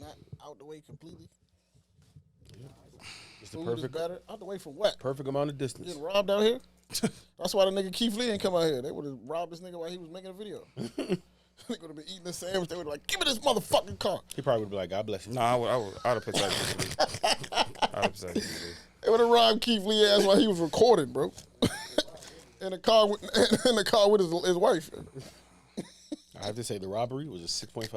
not out the way completely. It's the Food perfect, is better. Out the way from what? perfect amount of distance. Getting robbed out here? That's why the nigga Keith Lee ain't come out here. They would have robbed this nigga while he was making a video. They would have been eating the sandwich. They would have like, give me this motherfucking car. He probably would be like, God bless you. Nah, I'd have protected Keith Lee. I'd have protected Keith Lee. They would have robbed Keith Lee ass while he was recording, bro. in the car with his wife. I have to say the robbery was a 6.5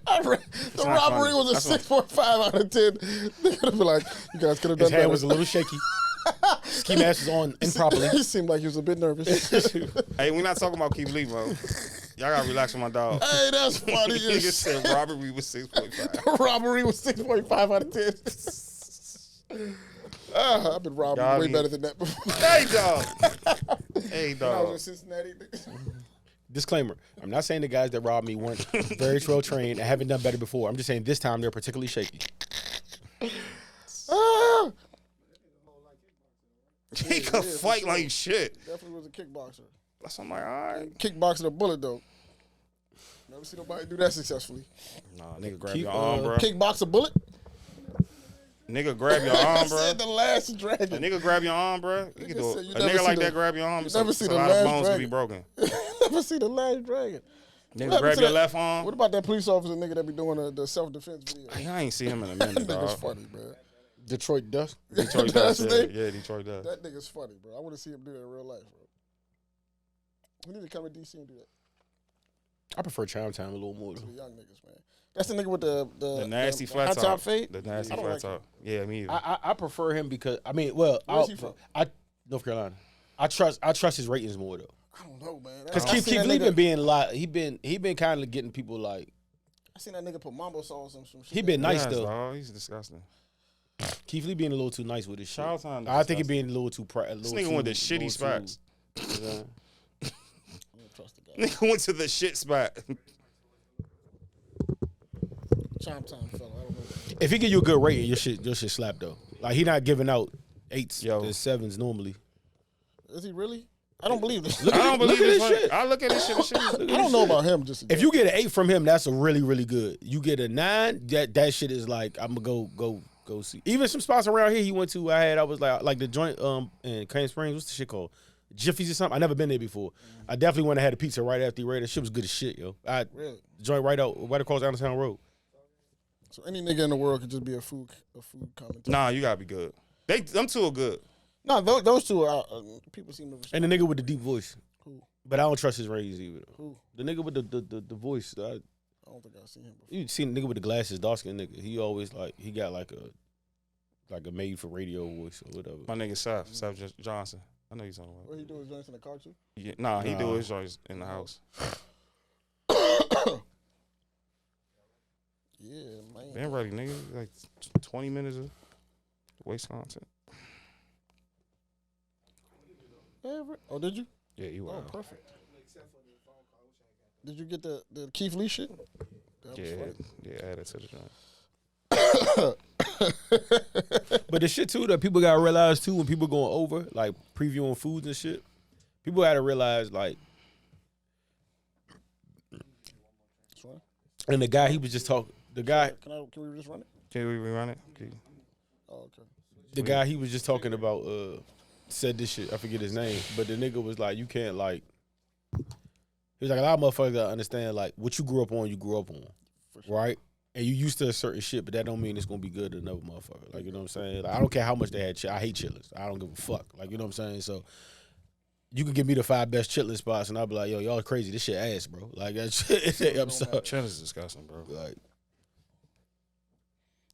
out of 10. The robbery funny. was a 6.5 out of 10. They could have been like, you guys could have done His hand better. was a little shaky. Ski mask was on improperly. He seemed like he was a bit nervous. Hey, we not talking about Keith Lee, bro. Y'all gotta relax with my dog. Hey, that's funny. Nigga said robbery was 6.5. Robbery was 6.5 out of 10. I've been robbed Y'all way be- better than that before. Hey, dog. Hey, When I was in dog. Cincinnati. Disclaimer, I'm not saying the guys that robbed me weren't very well trained and haven't done better before. I'm just saying this time they're particularly shaky. Ah! He could fight like shit. Definitely was a kickboxer. That's I'm like, all right. Kickboxing a bullet, though. Never see nobody do that successfully. Nah, nigga grab Keep, your arm, bro. Kickbox a bullet? Nigga grab your arm, bro. said the last A dragon. nigga grab your arm, bro. You can do said it. you A never nigga see like the- that grab your arm. you So never see a the lot of last bones can be dragon. broken. Never see the last dragon. Nigga happened grab to your that- left What arm. about that police officer nigga that be doing the self-defense video? I ain't seen him in a That minute, nigga's dog. funny, man. Detroit Dust. Detroit That's does. his Yeah, name? yeah, Detroit does. That nigga's funny, bro. I want to see him do that in real life, bro. We need to come to DC and do that. I prefer Chime Time a little more. The young niggas, man. That's the nigga with The nasty flat high top. top fade. The nasty I don't flat like top. Yeah, me either. I prefer him because Where's he from? North Carolina. I trust his ratings more though. I don't know, man. Because I Keith seen that Lee nigga- been being a lot. He been kind of getting people like. I seen that nigga put mambo sauce on some shit. He been nice Yes, though. dog. He's disgusting. Keith Lee being a little too nice with his shit. Child time I think he disgusting. being a little too. This nigga went to shitty spots. I don't trust the guy. Nigga went to the shit spot. Chime time, fella. I don't know. If he give you a good rating, your shit slap though. Like he not giving out 8s Yo. and 7s normally. Is he really? I don't believe this. I don't look believe at this this shit. shit. I look at this shit. I don't know about him. Just If you get an 8 from him, that's a really really good. You get a 9, that shit is like I'm gonna go see. Even some spots around here he went to. I was like the joint in Cane Springs. What's the shit called? Jiffy's or something. I never been there before. I definitely went and had a pizza right after he raided. That shit was good as shit, yo. Really? Joint right across Downtown Road. So any nigga in the world could just be a food commentator. Nah, you gotta be good. Them two are good. No, those two are people seem to respect. And the nigga with the deep voice. Who? But I don't trust his ratings either. Who? The nigga with the voice. I don't think I've seen him before. You seen the nigga with the glasses, dark skin nigga. He always he got like a made for radio voice or whatever. My nigga Seth Johnson. I know he's talking about. Where he do his joints in the car too? Yeah, nah, he Nah. do his joints in the house. Yeah, man. Been ready, nigga. Like 20 minutes of waste content. Oh, did you? Yeah, you Oh, are. perfect. Did you get the Keith Lee shit? That was Yeah, funny. yeah, add it to the joint. But the shit too that people gotta realize too when people going over like previewing foods and shit, people gotta realize like. That's right. And the guy he was just talking. The guy Can we just run it? Can we rerun it? Okay. Oh, okay. the guy he was just talking about said this shit. I forget his name, but the nigga was like, you can't like. He was like, a lot of motherfuckers gotta understand like what you grew up on, right? And you used to a certain shit, but that don't mean it's gonna be good to another motherfucker. Like, you know what I'm saying? Like, I don't care how much they had. I hate chitlins. I don't give a fuck. Like, you know what I'm saying? So you can give me the 5 best chitlin spots, and I'll be like, yo, y'all crazy. This shit ass, bro. Like, that shit. I'm sorry. Chin is disgusting, bro. Like,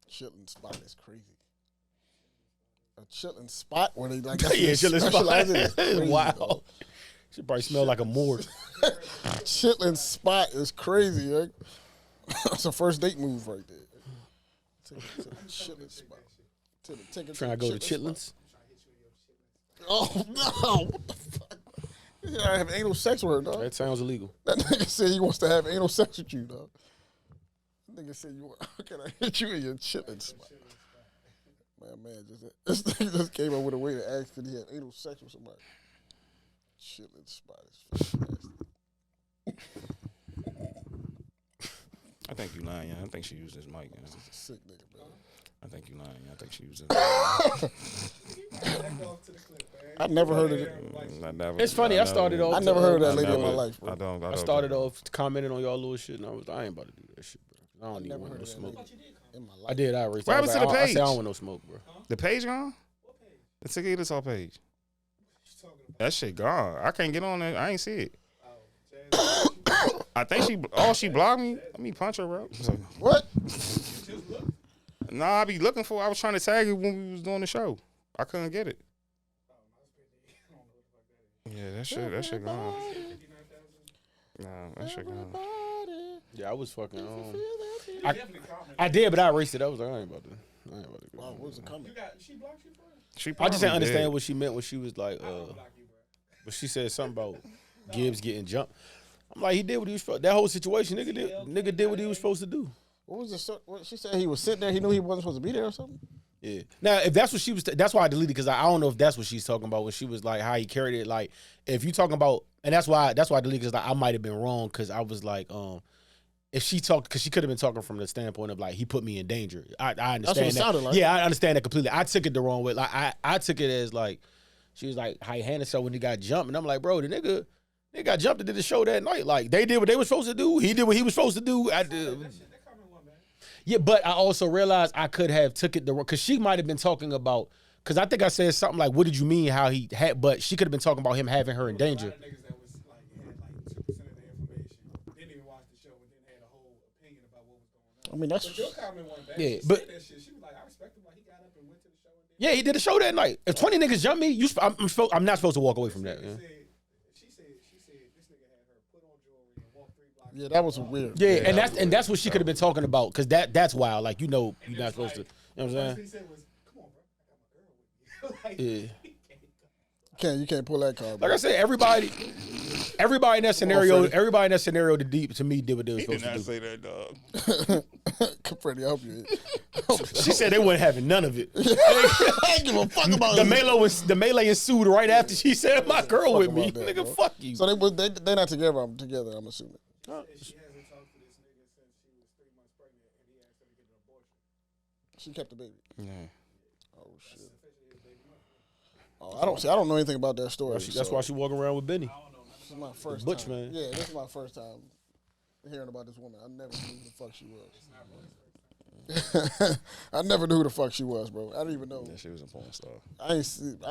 Chitlin spot is crazy. A chitlin spot where they like yeah, chitlin specialize in it is spot. crazy, Wow. dog. Shit probably smell like a morgue. Chitlin spot is crazy. Right? That's a first date move right there. Take it to the chitlin spot. Take it Trying to go to chitlin chitlins. spot. Oh no! What the fuck? You gotta have anal sex with her, dog. That sounds illegal. That nigga said he wants to have anal sex with you, dog. That nigga said you want. Can I hit you in your chitlin spot? Man, this nigga just came up with a way to ask did he have anal sex with somebody. Chitlin spot is fucking nasty. I think you lying. Yeah. I think she used this mic. Yeah. Sick nigga, man. I think you lying. Yeah. I think she used this. I never heard of it. It's funny. I started off. I never heard of that lady in my life, bro. I started off commenting on y'all little shit, and I ain't about to do that shit, bro. I don't even never want heard no of that smoke. in my life. I did. I erased. What happened to the I page? said I don't want no smoke, bro. The page gone? The Tequila Talk page. That shit gone. I can't get on it. I ain't see it. I think she blocked me. Let me punch her, bro. What? Nah, I be looking for. I was trying to tag you when we was doing the show. I couldn't get it. Yeah, that shit gone. Nah, that shit gone. Yeah, I was fucking. I did, but I erased it. I was like, I ain't about to. Go. Wow, what was the comment? She blocked you, bro? I just didn't understand what she meant when she was like, but she said something about Gibbs getting jumped. I'm like, he did what he was supposed. That whole situation, nigga did what he was supposed to do. What was the? What she said he was sitting there. He knew he wasn't supposed to be there or something. Yeah. Now, if that's what she was, that's why I deleted because I don't know if that's what she's talking about when she was like how he carried it. Like, if you talking about, and that's why I deleted because like, I might have been wrong because I was like, if she talked, because she could have been talking from the standpoint of like he put me in danger. I understand That's what it that. sounded like. Yeah, I understand that completely. I took it the wrong way. Like I took it as like she was like how he handled herself when he got jumped, and I'm like, bro, the nigga got jumped and did the show that night. Like they did what they were supposed to do. He did what he was supposed to do. Yeah, but I also realized I could have took it the wrong because she might have been talking about because I think I said something like, "What did you mean? How he had?" But she could have been talking about him having her in danger. I mean, that's. But your comment wasn't bad. Yeah, She but said that shit. She was like, I respect him. Like, he got up and went to the show. And yeah, he did a show that night. If 20 niggas jump me, I'm not supposed to walk away from that. Yeah. She said this nigga had her put on jewelry and walk 3 blocks. Yeah, that was weird. Yeah, and that's what she could have been talking about because that's wild. Like you're not supposed to. You know what I'm saying? He said was, come on, bro. I got my girl with you. Like, Yeah. You can't pull that card. Bro. Like I said, everybody in that scenario, to me did what they were He did supposed to not do. say that, dog. Freddie, I hope you. She said they weren't having none of it. I don't give a fuck about The melee ensued right after she said my girl with me. about that, Nigga, bro. fuck you. So they're not together. I'm together. I'm assuming. she hasn't talked to this nigga since she was 3 months pregnant and he asked her to get an abortion. She kept the baby. Yeah. Oh shit. Oh, I don't know anything about that story. That's why she walking around with Benny. This is my first Butch, time. man. Yeah, this is my first time hearing about this woman. I never knew who the fuck she was. I never knew who the fuck she was, bro. I didn't even know. Yeah, she was a porn star. I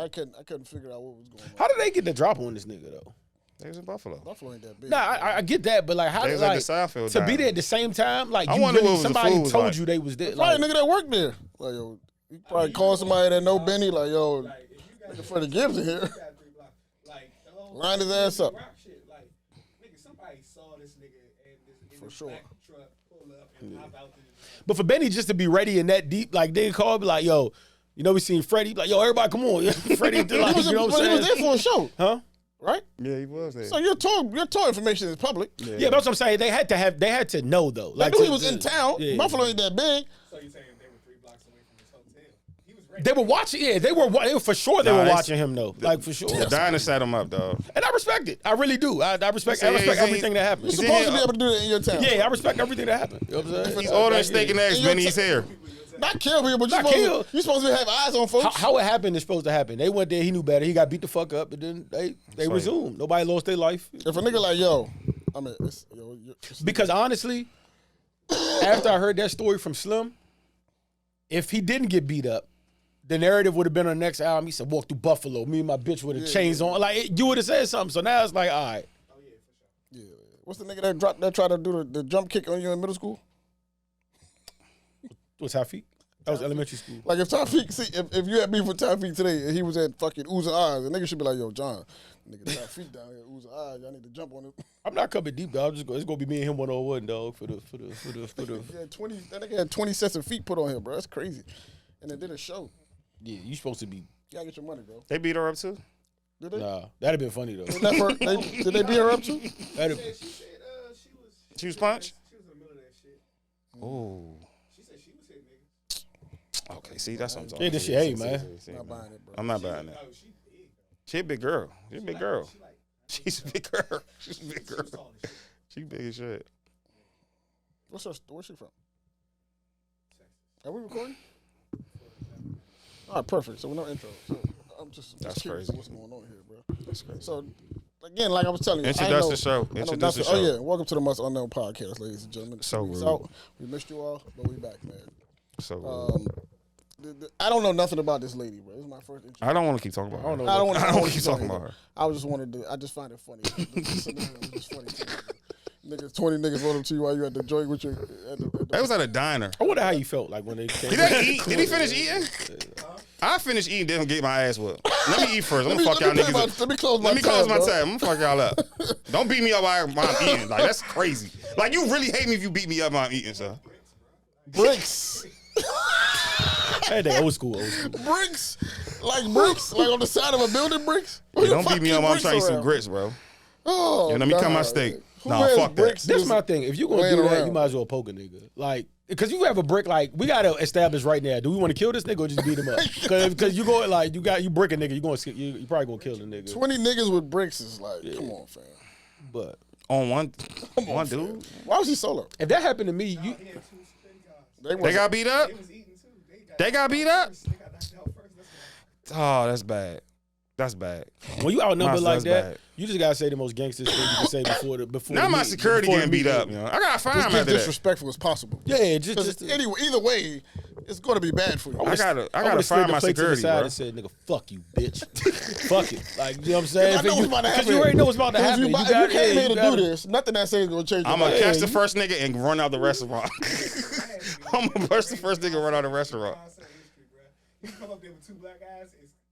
couldn't figure out what was going on. How did they get the drop on this nigga though? They was in Buffalo. Buffalo ain't that big. Nah, I get that, but like how They did was at like the Seinfeld to be diner. there at the same time? Like I you wonder really, what was the somebody food was told like. you they was there. Probably Like, a nigga that worked there. Like yo, you probably call somebody that know Benny. Like yo, nigga Freddie Gibbs in here. You got 3 blocks. Like, the whole Line his ass up. rock shit. Like, nigga, somebody saw this nigga and this For sure. black truck pull up and hop out there. but for Benny just to be ready and that deep, like they call me like, yo, you know we seen Freddie, like yo, everybody come on, Freddie, like, He was, you know what I'm he was there saying? for a show, Huh? right? Yeah, he was there. So your tour information is public. Yeah, that's what I'm saying. They had to know though. They Like knew he was in town. Yeah. Buffalo ain't that big. So you saying they were 3 blocks away from his hotel? He was ready. They were watching. Yeah, they were for sure. They Nah, were they- watching him though, like for sure. The diner set him up, dog. And I respect it. I really do. I respect. Yeah, he's- everything that happened. You're supposed to be able to do that in your town. Yeah, I respect everything that happened. You know what I'm saying? He's ordering steak and eggs, And Benny. you're He's here. Not kill people, but Not kill. you're supposed to have eyes on folks. How it happened is supposed to happen. They went there. He knew better. He got beat the fuck up, and then they right. resumed. Nobody lost their life. If a nigga like yo, I mean, Because honestly, after I heard that story from Slim, if he didn't get beat up, the narrative would have been on the next album. He said, "Walk through Buffalo." Me and my bitch with the chains on. Like you would have said something. So now it's like, all right. yeah. What's the nigga that tried to do the jump kick on you in middle school? What's Tafiq? That was elementary school. Like if Tafiq, see, if you had beef with Tafiq today and he was at fucking Oohs and Ahs, the nigga should be like, yo, John, nigga Tafiq down here, Oohs and Ahs, y'all need to jump on him. I'm not coming deep, dog. It's gonna be me and him 1-on-1, dog. For the. He had 20, that nigga had 20 sets of feet put on him, bro. That's crazy. And then did a show. Yeah, you supposed to be. You gotta get your money, bro. They beat her up too. Did they? Nah, that'd have been funny though. Did they beat her up too? That'd She have, said She was punched? she was in the middle of that shit. Oh. She said she was hitting niggas. Okay, see, that's what I'm talking Yeah, about. this shit, hey, man. Not buying it, bro. I'm not buying that. Oh, she big, though. She a big girl. She a big girl. She like, She's a big girl. She's a big girl. tall as shit. She big as shit. Where's she from? Are we recording? All right, perfect. So we're no intro. So I'm just That's curious crazy. what's going on here, bro. That's crazy. So again, like I was telling you, Introduce the show. I know Introduce the nothing. show. Oh yeah, welcome to the Must Unknown podcast, ladies and gentlemen. So Peace rude. out. We missed you all, but we back, man. So I don't know nothing about this lady, bro. This is my first intro. I don't want to keep talking about her. I don't want to keep talking about her. I just wanted to. I just find it funny. The scenario was just funny to me. Niggas, 20 niggas rolled up to you while you at the joint with your. That was at a diner. I wonder how you felt like when they came. Did they eat? Did he finish eating? I finished eating, then get my ass whooped. Let me eat first. I'm gonna fuck y'all niggas up. Let me close my Let me close my bro. tab. I'm gonna fuck y'all up. Don't beat me up while I'm eating. Like, that's crazy. Like, you really hate me if you beat me up while I'm eating, sir. Bricks. Hey, they old school. Bricks. Like on the side of a building, bricks. Hey, don't beat me up while I'm trying to eat some grits, bro. Oh, Yeah, let me cut my steak. Who Nah, wears fuck that. bricks That's just my thing. If you're gonna laying do that, around? you might as well poke a nigga. Like, because you have a brick. Like, we gotta establish right now. Do we want to kill this nigga or just beat him up? Because you go like you brick a nigga. You probably gonna kill the nigga. 20 niggas with bricks is like, come on, fam. But On one fam. dude. Why was he solo? if that happened to me, you He had 2 security guards. They got beat up? They was eating too. They got beat up? They got knocked out first. That's Oh, that's bad. That's bad. when you outnumbered Nah, like that's that, bad. you just gotta say the most gangster thing you can say before. Now the my meet- security before getting the beat meeting. up, you know. I gotta find Just him as after that. disrespectful as possible. Yeah, Because anyway, either way, it's going to be bad for you. I gotta would've slid find the my plate to the security, side bro. and said, "Nigga, fuck you, bitch, fuck it." Like, you know what I'm saying? I know what's about to happen. Because you already know what's about to Because happen. if you gotta- came here you to gotta- do this, nothing I say is going to change your I'm gonna mind. catch the first nigga and run out the restaurant. I'm gonna burst the first nigga and run out the restaurant. You come up there with 2 black guys.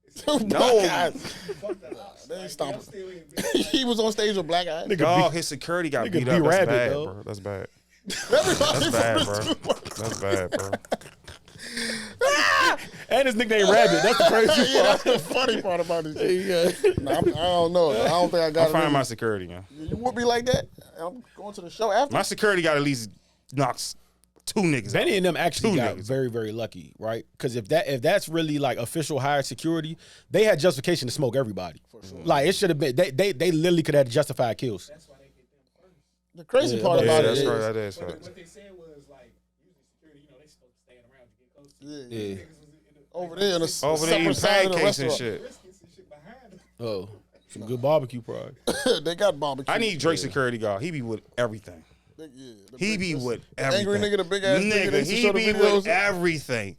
It's Two No. black guys. fuck that up. They ain't I'm stopping. still here, bitch. He was on stage with black eyes. Dog, his security got nigga beat be up. That's rabid, bad, though. bro. That's bad. Everybody That's bad, from bro. the That's bad, bro. And his nickname Rabbit. That's the crazy Yeah, part. that's the funny part about this shit. Yeah. Nah, I don't know. I don't think I got I'll it. find in my me. security, man. You would be like that? I'm going to the show after. My security got at least knocks 2 niggas out. Benny and them actually Two got niggas. very, very lucky, right? Because if that's really like official hired security, they had justification to smoke everybody. Like, it should have been they literally could have justified kills. That's why they get them first. The crazy Yeah, part yeah, Yeah, about it that's is, right. That is But right. what they said was like, usually security, they supposed to stand around to get close to you. yeah, Yeah. Niggas was in the, over there in a Over there eating separate side of the pancakes and restaurant. shit. briskets and shit behind them. Oh, some good barbecue probably. They got barbecue. I need Drake security guard. He be with everything. The He big- be this- with the everything. angry nigga, the big ass nigga. Nigga, They used to he show the be videos. with everything.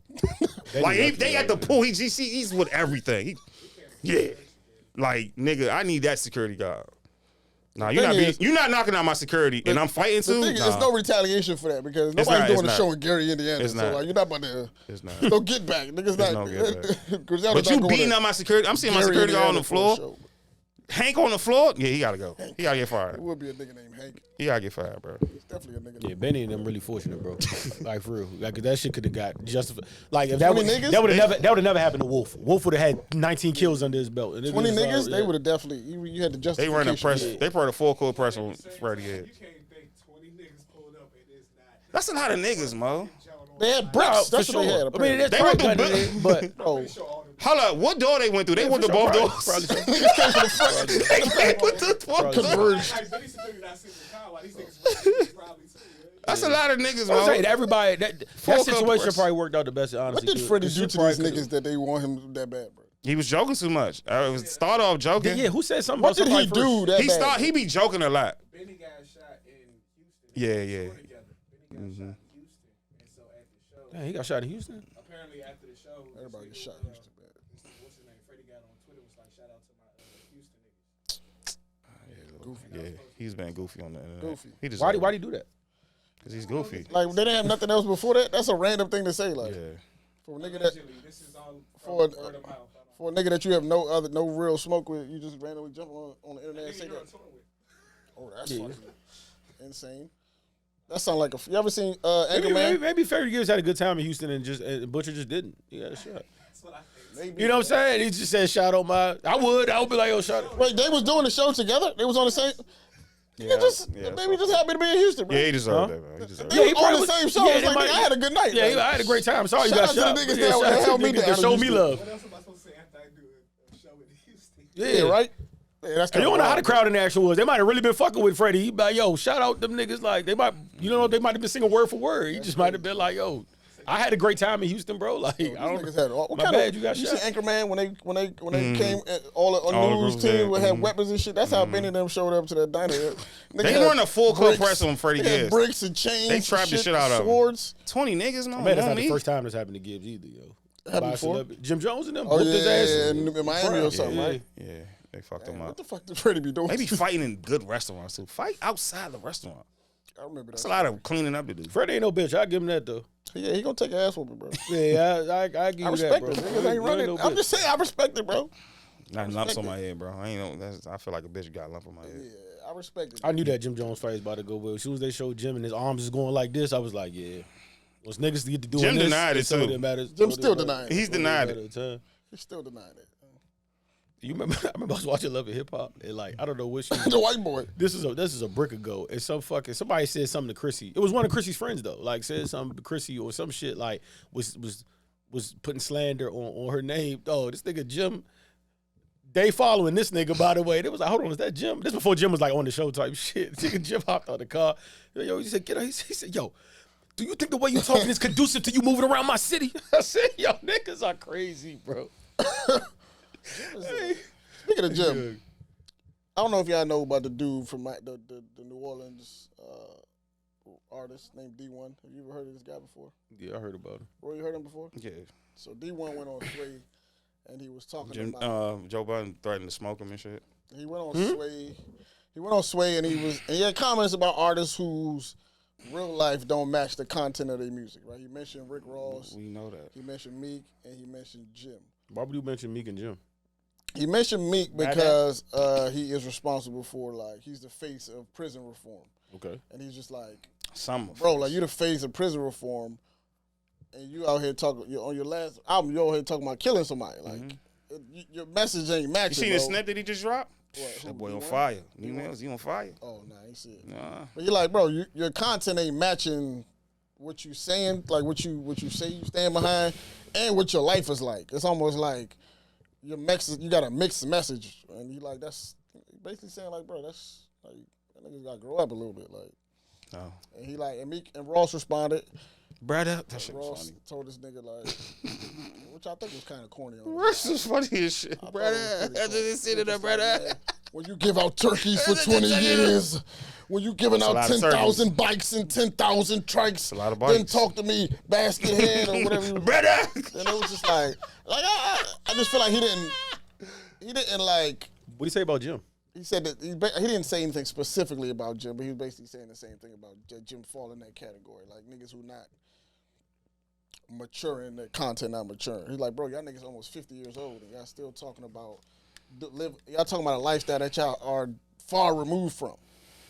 Like, they at the pool. He's with everything. Yeah. Like, nigga, I need that security guard. Nah, you're not knocking out my security, and I'm fighting The too. thing is, Nah, there's no retaliation for that because nobody's not, doing it's a show not. in Gary, Indiana. It's So not. like, you're not about to. it's not. No get back, niggas. Not. no get Griselda's But not you going beating to up my security. I'm seeing my Gary, security guard on Indiana the for a floor. show. Hank on the floor. Yeah, he gotta go. He gotta get It fired. would be a nigga named Hank. He gotta get fired, bro. It's definitely a nigga. Yeah, Benny and them really fortunate, bro. Like, for real. Like, that shit could have got justified. Like, if that 20 would niggas? that would have never happened to Wolf. Wolf would have had 19 kills under his belt. And it 20 was, niggas, yeah. they would have definitely. You had the They justification. run a press. for it. They put a full court press on Freddie. You Head. can't think 20 niggas pulled up and it's not. That's a lot of niggas, Mo. They had No, bricks. for That's what they sure. had. I mean, apparently. that's They probably went got through it, but Oh, Hold up, what door they went through? They went for through both sure, doors. probably- niggas came from the front. They went to both doors. Converged. Like, Benny security not sitting in the car while these niggas was probably too. That's a lot of niggas, I'm saying Mo. everybody that Full situation compress. probably worked out the best. Honestly, What did Freddie do to these probably niggas that they want him that bad, bro? He was joking too much. It was start off joking. Yeah, who said something What about did he somebody do first? that bad? He be joking a lot. Benny got shot in Houston. Yeah, They yeah. toured together. Benny got shot in Houston. And so at the show, Damn, he got shot in Houston. apparently after the show, Everybody this get nigga, shot in Houston, man. What's his name? Freddie got on Twitter was like, shout out to my Houston niggas. Goofy. Yeah, he's been goofy on the internet. Goofy. He just Why do you do that? Because he's goofy. Like they didn't have nothing else before that. That's a random thing to say. Like Yeah. for a nigga that Allegedly, this is all For- from word of mouth. for a nigga that you have no real smoke with, you just randomly jump on the internet and Nigga say you're on that. tour with. Oh, that's Yeah. fucking insane. That sound like a. You ever seen Maybe, Anchorman? maybe Ferry Gibbs had a good time in Houston and Butcher just didn't. He got a shot. That's what I think. Maybe. You know what I'm saying? He just said shout out my. I would be like, yo, shout out. Wait, they was doing the show together. They was on the same. Yeah, Maybe just happy to be in Houston, bro. Yeah, he deserved Huh? that, man. He deserved They that. was probably on the was- same show. yeah, It's they like, might- nigga, I had a good night. Yeah, man. I had a great time. Sorry you Shout got out to shot. the niggas Yeah, that shout out held to me the niggas down that in showed me Houston. love. What else am I supposed to say after I do a show in Houston? Yeah, right. Yeah, that's You don't know how the wild, crowd in action was. They might have really been fucking with Freddie. He be like, yo, shout out them niggas. Like, they might, they might have been singing word for word. He just might have been like, yo, I had a great time in Houston, bro. Like, I don't. Niggas had what My kind bad, of, you got you shot. see Anchorman when they came all the All news the team groups, would have weapons and shit. That's how many of them showed up to that diner. They weren't a full court press on Freddie They had Gibbs. bricks and chains. They trapped the and shit out of him. swords. 20 niggas, man. Man, that's not the first time that's happened to Gibbs either, yo. Happened By a before? celebrity. Jim Jones and them Oh whooped his ass. yeah, in Miami or something, Yeah. right? Yeah, they fucked him What up. the fuck did Freddie be doing? Maybe fighting in good restaurants too. Fight outside the restaurant. I remember That's that. a lot of cleaning up to do. Freddie ain't no bitch. I give him that though. Yeah, he gonna take an ass whooping, bro. Yeah, I give you I that, respect bro. it. Niggas You ain't running. no I'm bitch. just saying, I respect it, bro. Not lumps on my head, bro. I ain't know. I feel like a bitch got a lump on my head. Yeah, I respect it. I knew that Jim Jones fight was about to go well. As soon as they showed Jim and his arms is going like this, I was like, yeah. Once niggas get to doing Jim this, denied it, it's all too. that matters. Jim All that still matters. denying it. He's denied it. it. He's still denying it. You remember? I remember I was watching Love and Hip Hop, and like I don't know what she. The white boy. This is a brick ago, and somebody said something to Chrissy. It was one of Chrissy's friends though, like said something to Chrissy or some shit like was putting slander on her name. Oh, this nigga Jim. They following this nigga, by the way. They was like, hold on, is that Jim? This before Jim was like on the show type shit. Nigga Jim hopped out the car. Yo, he said, get out. He said, yo, do you think the way you talking is conducive to you moving around my city? I said, yo, niggas are crazy, bro. Hey. Speaking of Jim, I don't know if y'all know about the dude from the New Orleans artist named D1. Have you ever heard of this guy before? Yeah, I heard about him. Roy, you heard him before? Yeah. So D1 went on Sway, and he was talking Jim, about. Joe Budden threatened to smoke him and shit. He went on Sway. He went on Sway, and he had comments about artists whose real life don't match the content of their music. Right? He mentioned Rick Ross. We know that. He mentioned Meek, and he mentioned Jim. Why would you mention Meek and Jim? He mentioned Meek because he is responsible for, like, he's the face of prison reform. Okay. And he's just like, Some bro, like, you the face of prison reform, and you out here talking, on your last album, you out here talking about killing somebody. Like, your message ain't matching, You seen bro. the snap that he just dropped? What, That boy who on won? fire. He on fire. Oh, nah, I ain't see it. Nah. But you're like, bro, your content ain't matching what you saying, like what you say you stand behind, and what your life is like. It's almost like you got a mixed message, and you like that's basically saying like, bro, that's like that niggas gotta grow up a little bit, like. Oh. And he like and Meek and Ross responded. Brother, that shit was Ross funny. told this nigga like, which I think was kind of corny. Ross was funny as shit. I thought Brother, it was pretty I corny. just seen He it was up, just like, brother. man, when you give out turkeys for 20 years, when you giving That's a out lot of 10,000 bikes and 10,000 trikes, a lot of then bikes. talk to me, basket head or whatever. You Brother! And it was just like I just feel like he didn't like. What do you say about Jim? He said that he didn't say anything specifically about Jim, but he was basically saying the same thing about Jim fall in that category, like niggas who not maturing, their content not maturing. He's like, bro, y'all niggas almost 50 years old and y'all still talking about y'all talking about a lifestyle that y'all are far removed from.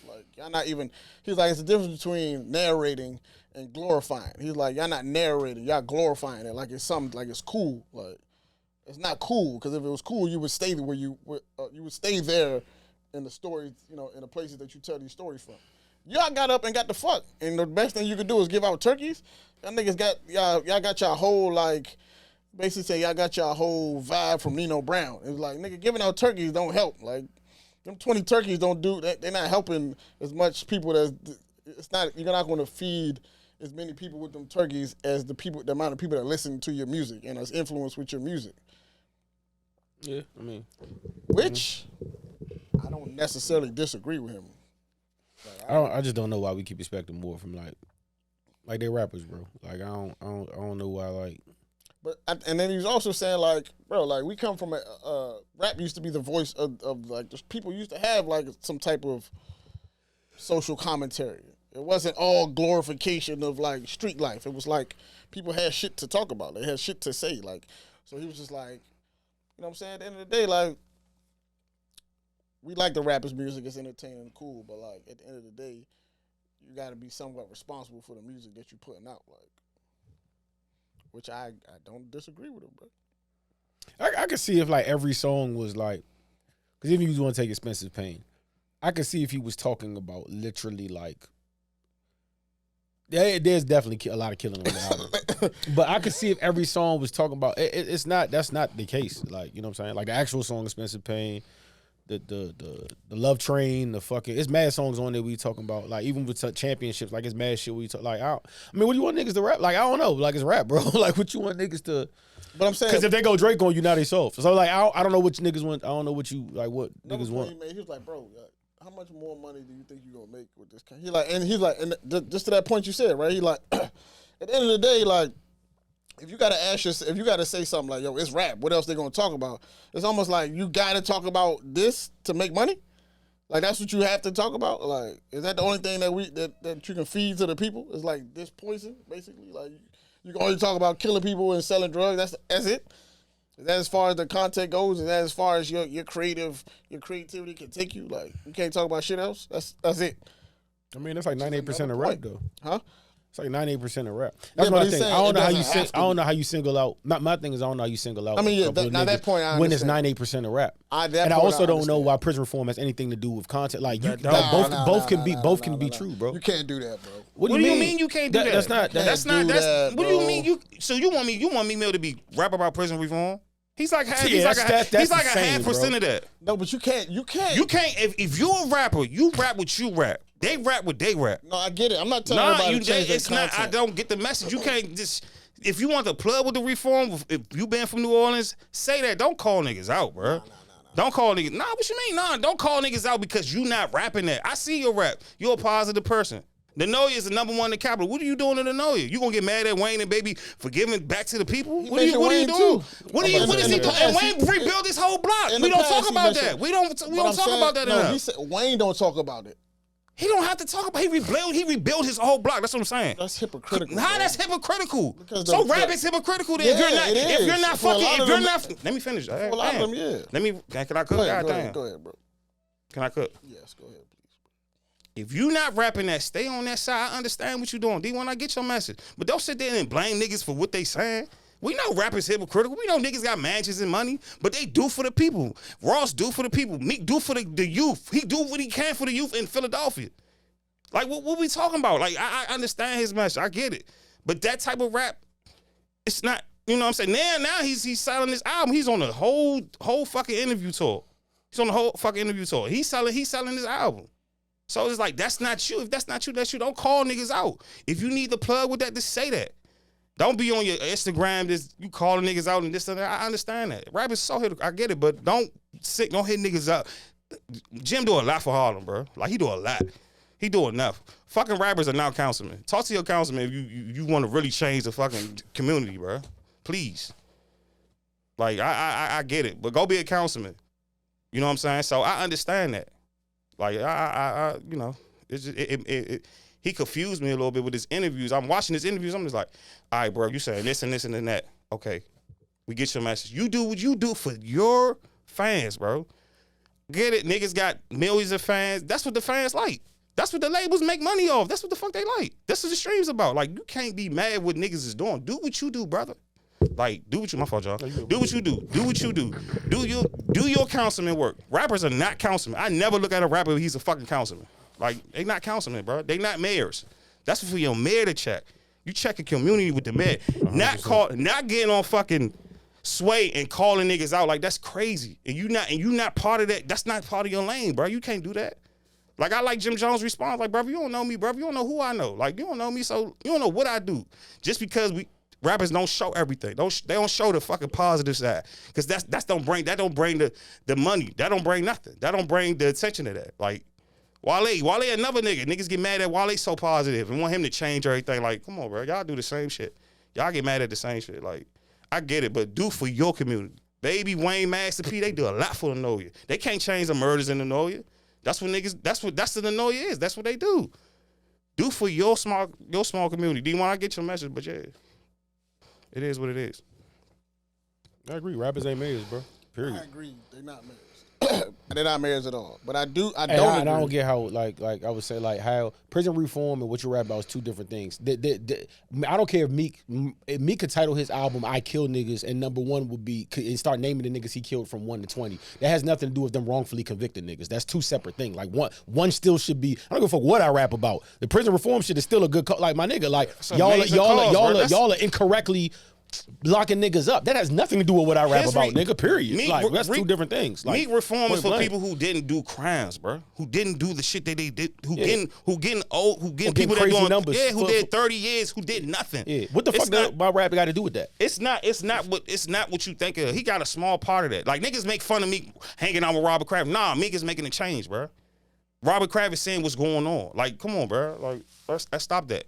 Like y'all not even. He's like, it's the difference between narrating and glorifying. He's like, y'all not narrating, y'all glorifying it like it's something, like it's cool. Like it's not cool, because if it was cool, you would stay where you would stay there in the stories, in the places that you tell these stories from. Y'all got up and got the fuck, and the best thing you could do is give out turkeys. Y'all niggas got y'all got y'all whole like, basically say y'all got y'all whole vibe from Nino Brown. It's like, nigga, giving out turkeys don't help. Like them 20 turkeys don't do that. They're not helping as much people as it's not. You're not going to feed as many people with them turkeys as the amount of people that listen to your music and is influenced with your music. Yeah, I mean, Which I don't necessarily disagree with him. I just don't know why we keep expecting more from like they rappers, bro. Like I don't know why like. But and then he was also saying like, bro, like we come from rap used to be the voice of like just people used to have like some type of social commentary. It wasn't all glorification of like street life. It was like people had shit to talk about. They had shit to say. Like, so he was just like, you know what I'm saying? At the end of the day, like, we like the rappers' music. It's entertaining and cool. But, like, at the end of the day, you got to be somewhat responsible for the music that you're putting out. Like, which I don't disagree with him, bro. I could see if like every song was like, because even if you want to take Expensive Pain, I could see if he was talking about literally like, there's definitely a lot of killing on the album, but I could see if every song was talking about that's not the case. Like, you know what I'm saying? Like the actual song Expensive Pain, the Love Train, the fucking, it's mad songs on there we talking about, like even with championships, like it's mad shit we talk, like I mean, what do you want niggas to rap? Like I don't know, like it's rap, bro. Like what you want niggas to? But I'm saying, because if they go Drake on you, now they soft. So like I don't know what niggas want. I don't know what you like. What niggas want? He was like, bro, how much more money do you think you gonna make with this? He's like, just to that point you said, right? He like, at the end of the day, like. If you gotta if you gotta say something like, "Yo, it's rap," what else they gonna talk about? It's almost like you gotta talk about this to make money. Like that's what you have to talk about. Like, is that the only thing that you can feed to the people? It's like this poison, basically. Like you can only talk about killing people and selling drugs. That's it. Is that as far as the content goes? Is that as far as your creativity can take you? Like you can't talk about shit else. That's it. I mean, that's like 98% of rap, though. Huh? It's like 98% of rap. That's my thing. I don't know how you I don't know how you single out. My thing is I don't know how you single out. I mean, now that point I when it's 98% of rap. And I also don't know why prison reform has anything to do with content. Like both can be true, bro. You can't do that, bro. What do you mean you can't do that? That's not. What do you mean you? So you want me to be rap about prison reform? He's like half. Yeah, he's like a half percent of that. No, but you can't. You can't. If you're a rapper, you rap what you rap. They rap what they rap. No, I get it. I'm not telling anybody to change their content. I don't get the message. You can't just. If you want to plug with the reform, if you been from New Orleans, say that. Don't call niggas out, bro. Don't call niggas. Nah, what you mean? Nah, don't call niggas out because you not rapping that. I see your rap. You're a positive person. The Noya is the number one in the capital. What are you doing in the Noya? You gonna get mad at Wayne and Baby for giving back to the people? What are you doing? What is he doing? And Wayne rebuilt this whole block. We don't talk about that. We don't talk about that enough. He said Wayne don't talk about it. He don't have to talk about. He rebuilt his whole block. That's what I'm saying. That's hypocritical. How that's hycritical? So rap is hypocritical. Then if you're not let me finish. For a lot of them, yeah. Let me. Can I cook? Go ahead, bro. Can I cook? Yes, go ahead, please. If you not rapping that, stay on that side. I understand what you're doing. D1, I get your message. But don't sit there and blame niggas for what they saying. We know rappers hypocritical. We know niggas got mansions and money, but they do for the people. Ross do for the people. Meek do for the youth. He do what he can for the youth in Philadelphia. Like, what we talking about? Like, I understand his message. I get it. But that type of rap, it's not, you know what I'm saying? Now he's selling this album. He's on the whole fucking interview tour. He's on the whole fucking interview tour. He's selling this album. So it's like, that's not you. If that's not you, that's you. Don't call niggas out. If you need the plug with that, just say that. Don't be on your Instagram, you calling niggas out and this and that. I understand that. Rap is so hit. I get it, but don't hit niggas up. Jim do a lot for Harlem, bro. Like, he do a lot. He do enough. Fucking rappers are now councilmen. Talk to your councilman if you want to really change the fucking community, bro. Please. Like, I get it, but go be a councilman. You know what I'm saying? So I understand that. Like, I you know, he confused me a little bit with his interviews. I'm watching his interviews. I'm just like, all right, bro, you saying this and this and then that. Okay, we get your message. You do what you do for your fans, bro. Get it? Niggas got millions of fans. That's what the fans like. That's what the labels make money off. That's what the fuck they like. That's what the stream's about. Like, you can't be mad what niggas is doing. Do what you do, brother. Like, do what you, my fault, y'all. Do what you do. Do what you do. Do your councilman work. Rappers are not councilmen. I never look at a rapper, he's a fucking councilman. Like, they not councilmen, bro. They not mayors. That's for your mayor to check. You check a community with the mayor. 100%. Not getting on fucking Sway and calling niggas out. Like, that's crazy. And you not part of that. That's not part of your lane, bro. You can't do that. Like, I like Jim Jones' response. Like, bro, you don't know me, bro. You don't know who I know. Like, you don't know me, so you don't know what I do. Just because rappers don't show everything. They don't show the fucking positive side. Because that don't bring the money. That don't bring nothing. That don't bring the attention to that. Like, Wale another nigga. Niggas get mad at Wale so positive and want him to change everything. Like, come on, bro. Y'all do the same shit. Y'all get mad at the same shit. Like, I get it, but do for your community. Baby, Wayne, Master P, they do a lot for the Noya. They can't change the murders in the Noya. That's what niggas, that's what the Noya is. That's what they do. Do for your small community. D1, I get your message, but yeah. It is what it is. I agree. Rappers ain't mayors, bro. Period. I agree. They're not mayors. They're not mayors at all. But I don't get how, like I would say, like, how prison reform and what you rap about is two different things. I don't care if Meek could title his album "I Kill Niggas" and number one would be and start naming the niggas he killed from 1 to 20. That has nothing to do with them wrongfully convicted niggas. That's two separate things. Like, one still should be. I don't give a fuck what I rap about. The prison reform shit is still a good like, my nigga. Like, y'all are incorrectly locking niggas up. That has nothing to do with what I rap His about, re- nigga. Period. Meek Like re- that's two different things. Like Meek reform is point for blank. people who didn't do crimes, bro. Who didn't do the shit that they did. Who Yeah. getting old. Who getting getting people that crazy doing numbers. Yeah, who For- did 30 years. Who did nothing. Yeah. What the It's fuck does my rap got to do with that? It's not what you think of. He got a small part of that. Like niggas make fun of Meek hanging out with Robert Kraft. Nah, Meek is making a change, bro. Robert Kraft is saying what's going on. Like, come on, bro. Like, let's stop that.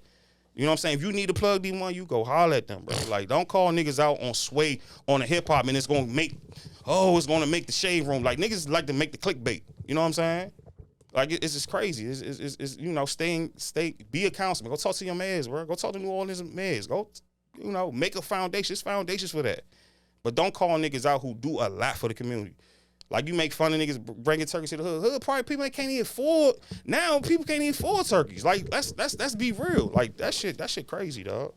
You know what I'm saying? If you need to plug D1, you go holler at them, bro. Like, don't call niggas out on sway on the hip hop and it's gonna make the shade room. Like niggas like to make the clickbait. You know what I'm saying? Like it's just crazy. It's you know, be a councilman. Go talk to your mayors, bro. Go talk to New Orleans mayors. Go, you know, make a foundation. It's foundations for that. But don't call niggas out who do a lot for the community. Like you make fun of niggas bringing turkeys to the hood. Hood probably people that can't even afford. Now people can't even afford turkeys. Like let's be real. Like that shit crazy, dog.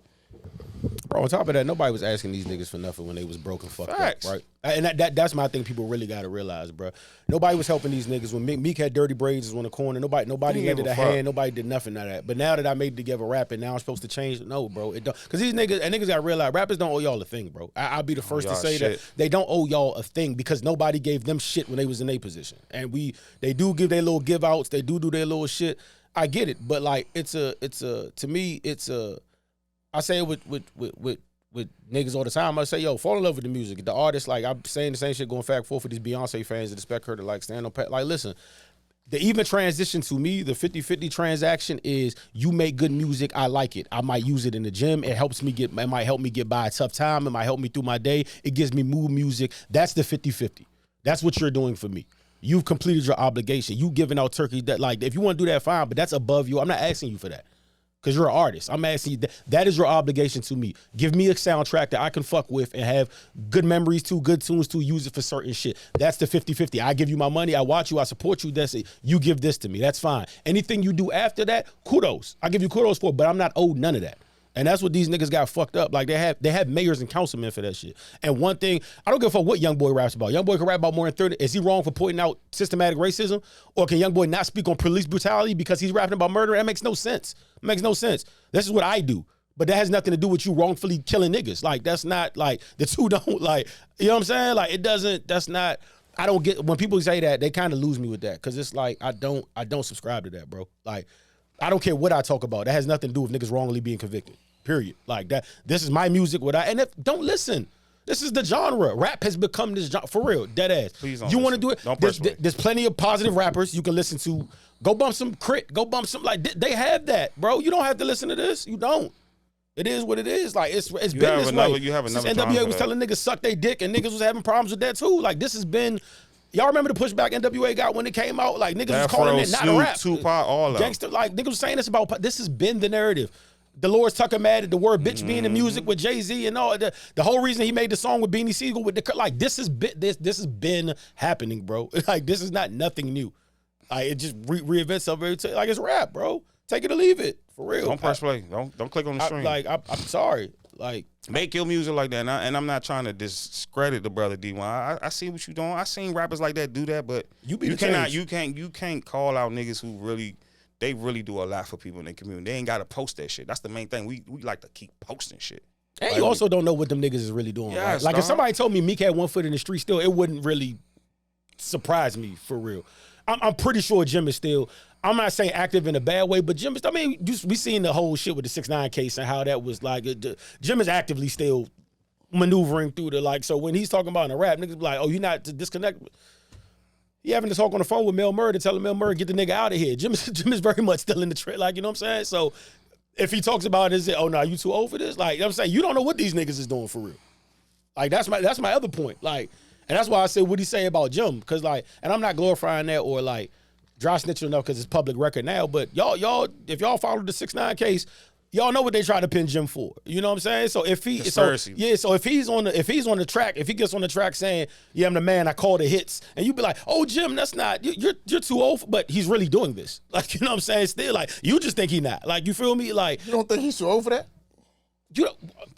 Bro, on top of that, nobody was asking these niggas for nothing when they was broke and fucked Facts. up, right? And that's my thing people really got to realize, bro. Nobody was helping these niggas. When Meek had dirty braids on the corner, nobody Didn't lended give a a fuck. hand, nobody did nothing of that. But now that I made together rapping, now I'm supposed to change. No, bro, it don't. Because these niggas got to realize, rappers don't owe y'all a thing, bro. I'll be the first to y'all say shit. that they don't owe y'all a thing because nobody gave them shit when they was in their position. And they do give their little give outs, they do their little shit. I get it, but like to me, I say it with niggas all the time. I say, yo, fall in love with the music. The artist, like I'm saying the same shit going back and forth for these Beyonce fans that expect her to like stand on pat. Like, listen, the even transition to me, the 50-50 transaction is you make good music, I like it. I might use it in the gym. It might help me get by a tough time. It might help me through my day. It gives me mood music. That's the 50-50. That's what you're doing for me. You've completed your obligation. You giving out turkey that like if you want to do that, fine, but that's above you. I'm not asking you for that. Because you're an artist. I'm asking you, that is your obligation to me. Give me a soundtrack that I can fuck with and have good memories to, good tunes to, use it for certain shit. That's the 50-50. I give you my money, I watch you, I support you, that's it. You give this to me, that's fine. Anything you do after that, kudos. I give you kudos for it, but I'm not owed none of that. And that's what these niggas got fucked up. Like they have mayors and councilmen for that shit. And one thing, I don't give a fuck what YoungBoy raps about. YoungBoy can rap about more than 30. Is he wrong for pointing out systematic racism? Or can YoungBoy not speak on police brutality because he's rapping about murder? That makes no sense. It makes no sense. This is what I do. But that has nothing to do with you wrongfully killing niggas. Like that's not like the two don't like, you know what I'm saying? Like it doesn't, that's not, I don't get, when people say that, they kind of lose me with that. Cause it's like, I don't subscribe to that, bro. Like, I don't care what I talk about. That has nothing to do with niggas wrongly being convicted. Period. Like that. This is my music. Don't listen. This is the genre. Rap has become this genre for real. Dead ass. Please don't you want to listen. do it? Don't There's plenty of positive rappers you can listen to. Go bump some Crit. Go bump some like they have that, bro. You don't have to listen to this. You don't. It is what it is. Like it's been this way. You have Since another NWA was telling niggas suck they dick and niggas was having problems with that too. Like this has been. Y'all remember the pushback NWA got when it came out? Like niggas was calling it not a rap. Tupac, all of Gangster, like niggas was saying this about. This has been the narrative. Dolores Tucker mad at the word bitch being in music with Jay-Z and all the whole reason he made the song with Beanie Siegel with the like this has been happening, bro. Like this is not nothing new. Like it just reinvents itself every time. Like it's rap, bro. Take it or leave it. For real. Don't press play. Don't click on the stream. I'm sorry. Like make your music like that. And I'm not trying to discredit the brother D1. I see what you doing. I seen rappers like that do that, but you can't call out niggas who really do a lot for people in their community. They ain't gotta post that shit. That's the main thing. We like to keep posting shit. And you also don't know what them niggas is really doing. Yes, right? Like dog. if somebody told me Meek had 1 foot in the street still, it wouldn't really surprise me for real. I'm pretty sure Jim is still, I'm not saying active in a bad way, but Jim is, I mean, we seen the whole shit with the 6ix9ine case and how that was like, Jim is actively still maneuvering through the like, so when he's talking about in a rap, niggas be like, oh, you not to disconnect. He having to talk on the phone with Mel Murray to tell Mel Murray, get the nigga out of here. Jim is very much still in the trend, like, you know what I'm saying? So if he talks about it, is it, oh, no, you too old for this? Like, you know what I'm saying? You don't know what these niggas is doing for real. Like, that's my other point. Like, and that's why I said what he say about Jim, because like, and I'm not glorifying that or like dry snitching enough because it's public record now, but y'all, if y'all follow the 6ix9ine case, y'all know what they try to pin Jim for. You know what I'm saying? So if so if he's on the track, if he gets on the track saying, yeah, I'm the man, I call the hits, and you be like, oh, Jim, that's not, you're too old, but he's really doing this. Like, you know what I'm saying? Still, like, you just think he not. Like, you feel me? Like, You don't think he's too old for that?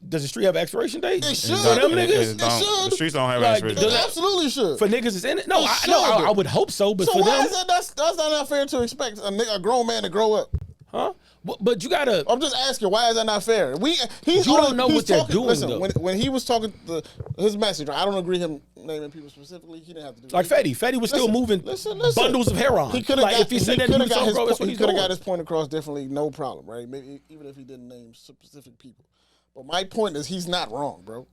Does the street have an expiration date? It should. For them It niggas? The streets don't have Like, expiration It dates. absolutely should. For niggas is in it? No, It I should. would hope so, but So for why them, is that? That's not fair to expect a grown man to grow up. huh? But you gotta. I'm just asking, why is that not fair? You don't know what they're doing, listen, though. When he was talking his message, I don't agree him naming people specifically. He didn't have to do Like that. Fetty was still moving bundles of heroin. He could have if he said that he was so, bro, that's what he he's could have doing. got his point across differently, no problem, right? Maybe even if he didn't name specific people. But my point is, he's not wrong, bro.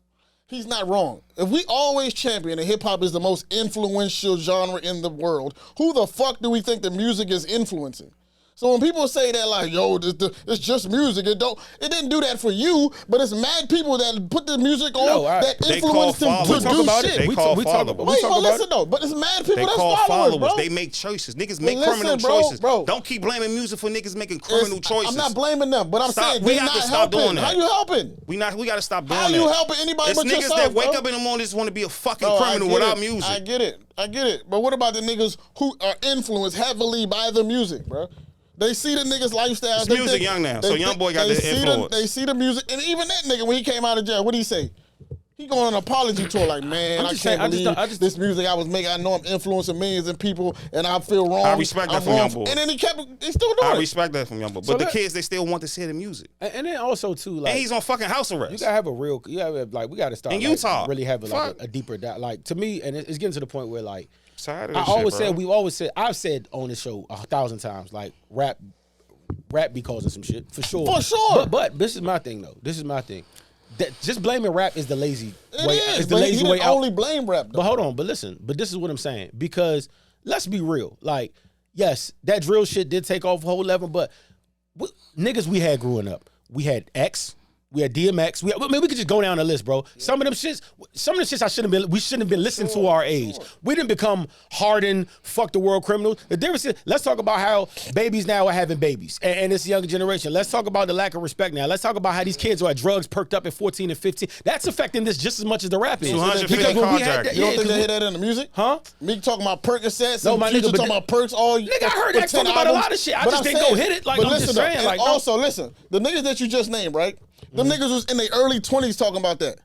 He's not wrong. If we always champion that hip hop is the most influential genre in the world, who the fuck do we think the music is influencing? So when people say that, like, yo, it's just music, it didn't do that for you, but it's mad people that put the music on that influence them to do shit. They call followers. Wait, but listen though, but it's mad people that's call followers, bro. They make choices. Niggas make criminal choices. Bro. Don't keep blaming music for niggas making criminal choices. I'm not blaming them, but I'm saying we they're have not to stop helping. doing that. How you helping? We gotta stop doing How that. you helping anybody it's but niggas yourself, that wake bro? up in the morning just want to be a fucking No, criminal without music. I get it. But what about the niggas who are influenced heavily by the music, bro? They see the niggas' lifestyle. It's music young now, so young boy got the influence. They see the music, and even that nigga, when he came out of jail, what did he say? He going on an apology tour like, man, I can't believe this music I was making. I know I'm influencing millions of people, and I feel wrong. I respect that from young boy. And then he's still doing it. I respect that from young boy. But the kids, they still want to hear the music. And then also too, like, and he's on fucking house arrest. You gotta have we gotta start in Utah. Really having like a deeper like to me, and it's getting to the point where like we've always said I've said on the show 1,000 times, like rap be causing some shit for sure. For sure. But this is my thing though. This is my thing. That just blaming rap is the lazy way. It is, the lazy way out. Only blame rap though. But hold on. But listen. But this is what I'm saying, because let's be real. Like, yes, that drill shit did take off a whole level, but niggas we had growing up, we had X. We had DMX. We could just go down the list, bro. Yeah. Some of the shits we shouldn't have been listening to our age. We didn't become hardened, fuck the world criminals. The difference is, let's talk about how babies now are having babies, and it's the younger generation. Let's talk about the lack of respect now. Let's talk about how these kids are at drugs perked up at 14 and 15. That's affecting this just as much as the rap is. 250 carjacked. You don't think they hear that in the music? Huh? Me talking about Percocets no, and my Future nigga, talking about perks all. Nigga, I heard X talking about a lot of shit. I just didn't go hit it. Like, I'm just saying. Like, also, listen, the niggas that you just named, right? Them niggas was in their early 20s talking about that.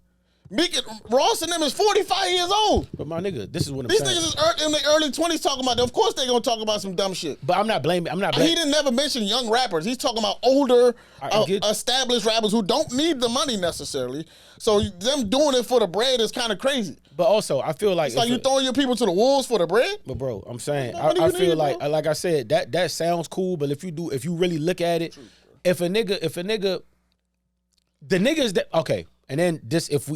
Ross and them is 45 years old. But my nigga, this is what I'm These saying. These niggas is in their early 20s talking about that. Of course they gonna talk about some dumb shit. But I'm not blaming. He didn't never mention young rappers. He's talking about older, established rappers who don't need the money necessarily. So them doing it for the bread is kind of crazy. But also, I feel like it's like you throwing your people to the wolves for the bread. But bro, I'm saying, I feel like I said, that sounds cool. But if you really look at it, if a nigga. The niggas that okay, and then this if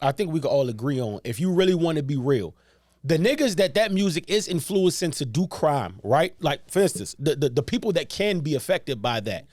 I think we could all agree on, if you really want to be real, the niggas that music is influencing to do crime, right? Like, for instance, the people that can be affected by that.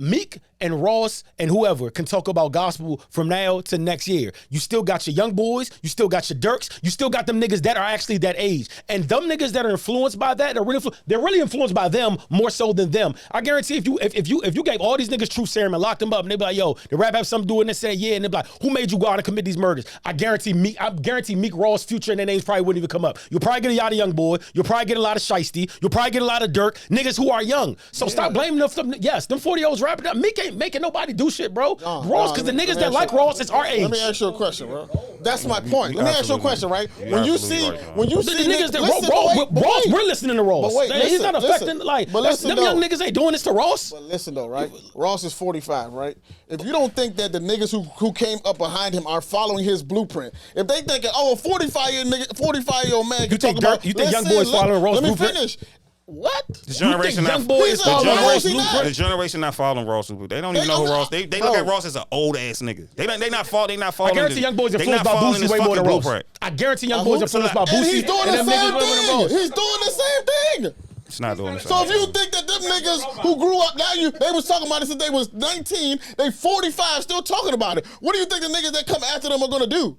Meek and Ross and whoever can talk about gospel from now to next year. You still got your young boys, you still got your Dirks, you still got them niggas that are actually that age. And them niggas that are influenced by that, they're really influenced by them more so than them. I guarantee if you gave all these niggas truth serum and locked them up and they be like, yo, the rap have something to do with it, and they say yeah, and they be like, who made you go out and commit these murders? I guarantee Meek, Ross, Future, and their names probably wouldn't even come up. You'll probably get a lot of young boy, you'll probably get a lot of Shiesty, you'll probably get a lot of Dirk, niggas who are young. So stop blaming them. Yes, them 40-year-olds rapping up. Meek ain't making nobody do shit, bro. Ross, because the niggas that like Ross is our age. Let me ask you a question, bro. That's my point. Let me ask you a question, right? When you see the niggas that Ross, we're listening to Ross. He's not affecting, like, them young niggas ain't doing this to Ross. But listen though, right? Ross is 45, right? If you don't think that the niggas who came up behind him are following his blueprint, if they think, oh, a 45-year-old man can talk about, you think young boys following Ross' blueprint? Let me finish. What? The generation the generation not following Ross. They don't even know who Ross. They look at Ross as an old ass nigga. They not following. I guarantee young boys influenced by Boosie way more than Ross. I guarantee young boys influenced by Boosie. And he's doing the same thing. He's doing the same thing. It's not doing the same. So if you think that them niggas who grew up they was talking about it since they was 19, they 45 still talking about it. What do you think the niggas that come after them are gonna do?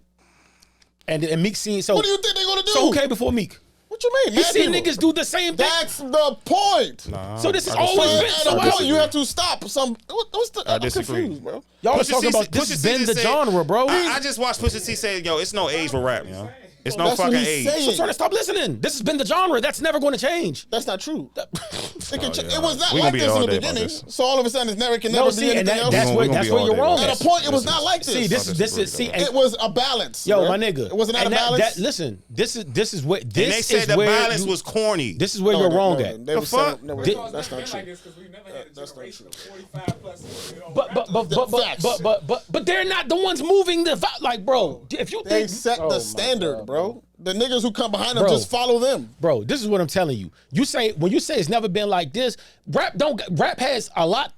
And Meek seen so. What do you think they're gonna do? So okay before Meek. What you mean? You see niggas do the same thing. That's the point. Nah, so this is always been. So point, you have to stop. What's the? I'm confused, bro. Y'all talking about this has been the genre, bro. I just watched Pusha T say, yo, it's no age for rap, yo. It's no That's what fucking he's age. saying. So trying to stop listening. This has been the genre. That's never going to change. That's not true. It was not We gonna like be this all in the day about beginning. this. So all of a sudden, it's never can never No, be see, and anything else. that's We where gonna be all you're day wrong. about At this. a point, it was not like this. See, this is see. It was a balance. Yo, bro. my nigga. It wasn't out of And balance. listen, this is where And they this said is the where balance you- was corny. This is where you're wrong at. They The were fuck? saying- no, Did- that's not true. Like this 'cause we've never had a That's not generation true. of 45 plus. But they're not the ones moving the like, bro. If you They think, set Oh the my standard, God, bro. The niggas who come behind them Bro. just follow them. bro, this is what I'm telling you. You say when you say it's never been like this, rap has a lot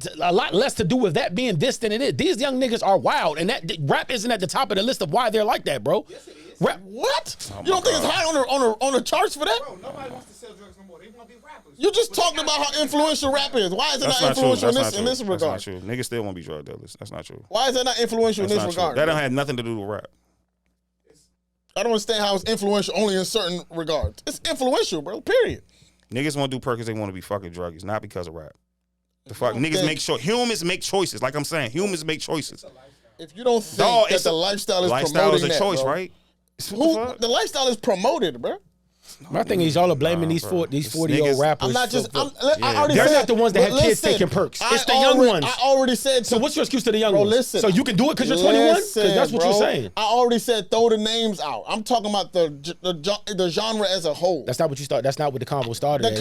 less to do with that being this than it is. These young niggas are wild, and that rap isn't at the top of the list of why they're like that, bro. Yes, it is. Rap, What? You don't think it's high on the charts for that? Bro, nobody wants to sell drugs no more. They want to be rappers. You just But they talked gotta about be how influential rap is. Why is it That's not not true. influential That's in not this true. That's regard? not true. Niggas still want to be drug dealers. That's not true. Why is that not influential That's in not this true. regard? That don't have nothing to do with rap. I don't understand how it's influential only in certain regards. It's influential, bro. Period. Niggas want to do perk because they want to be fucking druggies, not because of rap. The fuck, don't niggas think- make humans make choices. Like I'm saying, humans make choices. If you don't think Dog, that it's the a- lifestyle is Lifestyle promoting is a that, choice, bro. right? What the fuck? The lifestyle is promoted, bro. my thing is y'all are blaming these bro. these This 40-year-old niggas- rappers. I'm not just. for- I already They're said, not the ones that but have kids listen, taking perks. I It's the young already- ones. I already said. So what's your excuse to the young Bro, ones? listen. So you can do it because you're 21? Because that's what bro, you're saying. I already said throw the names out. I'm talking about the genre as a whole. That's not what you start. That's not what the convo started. The as.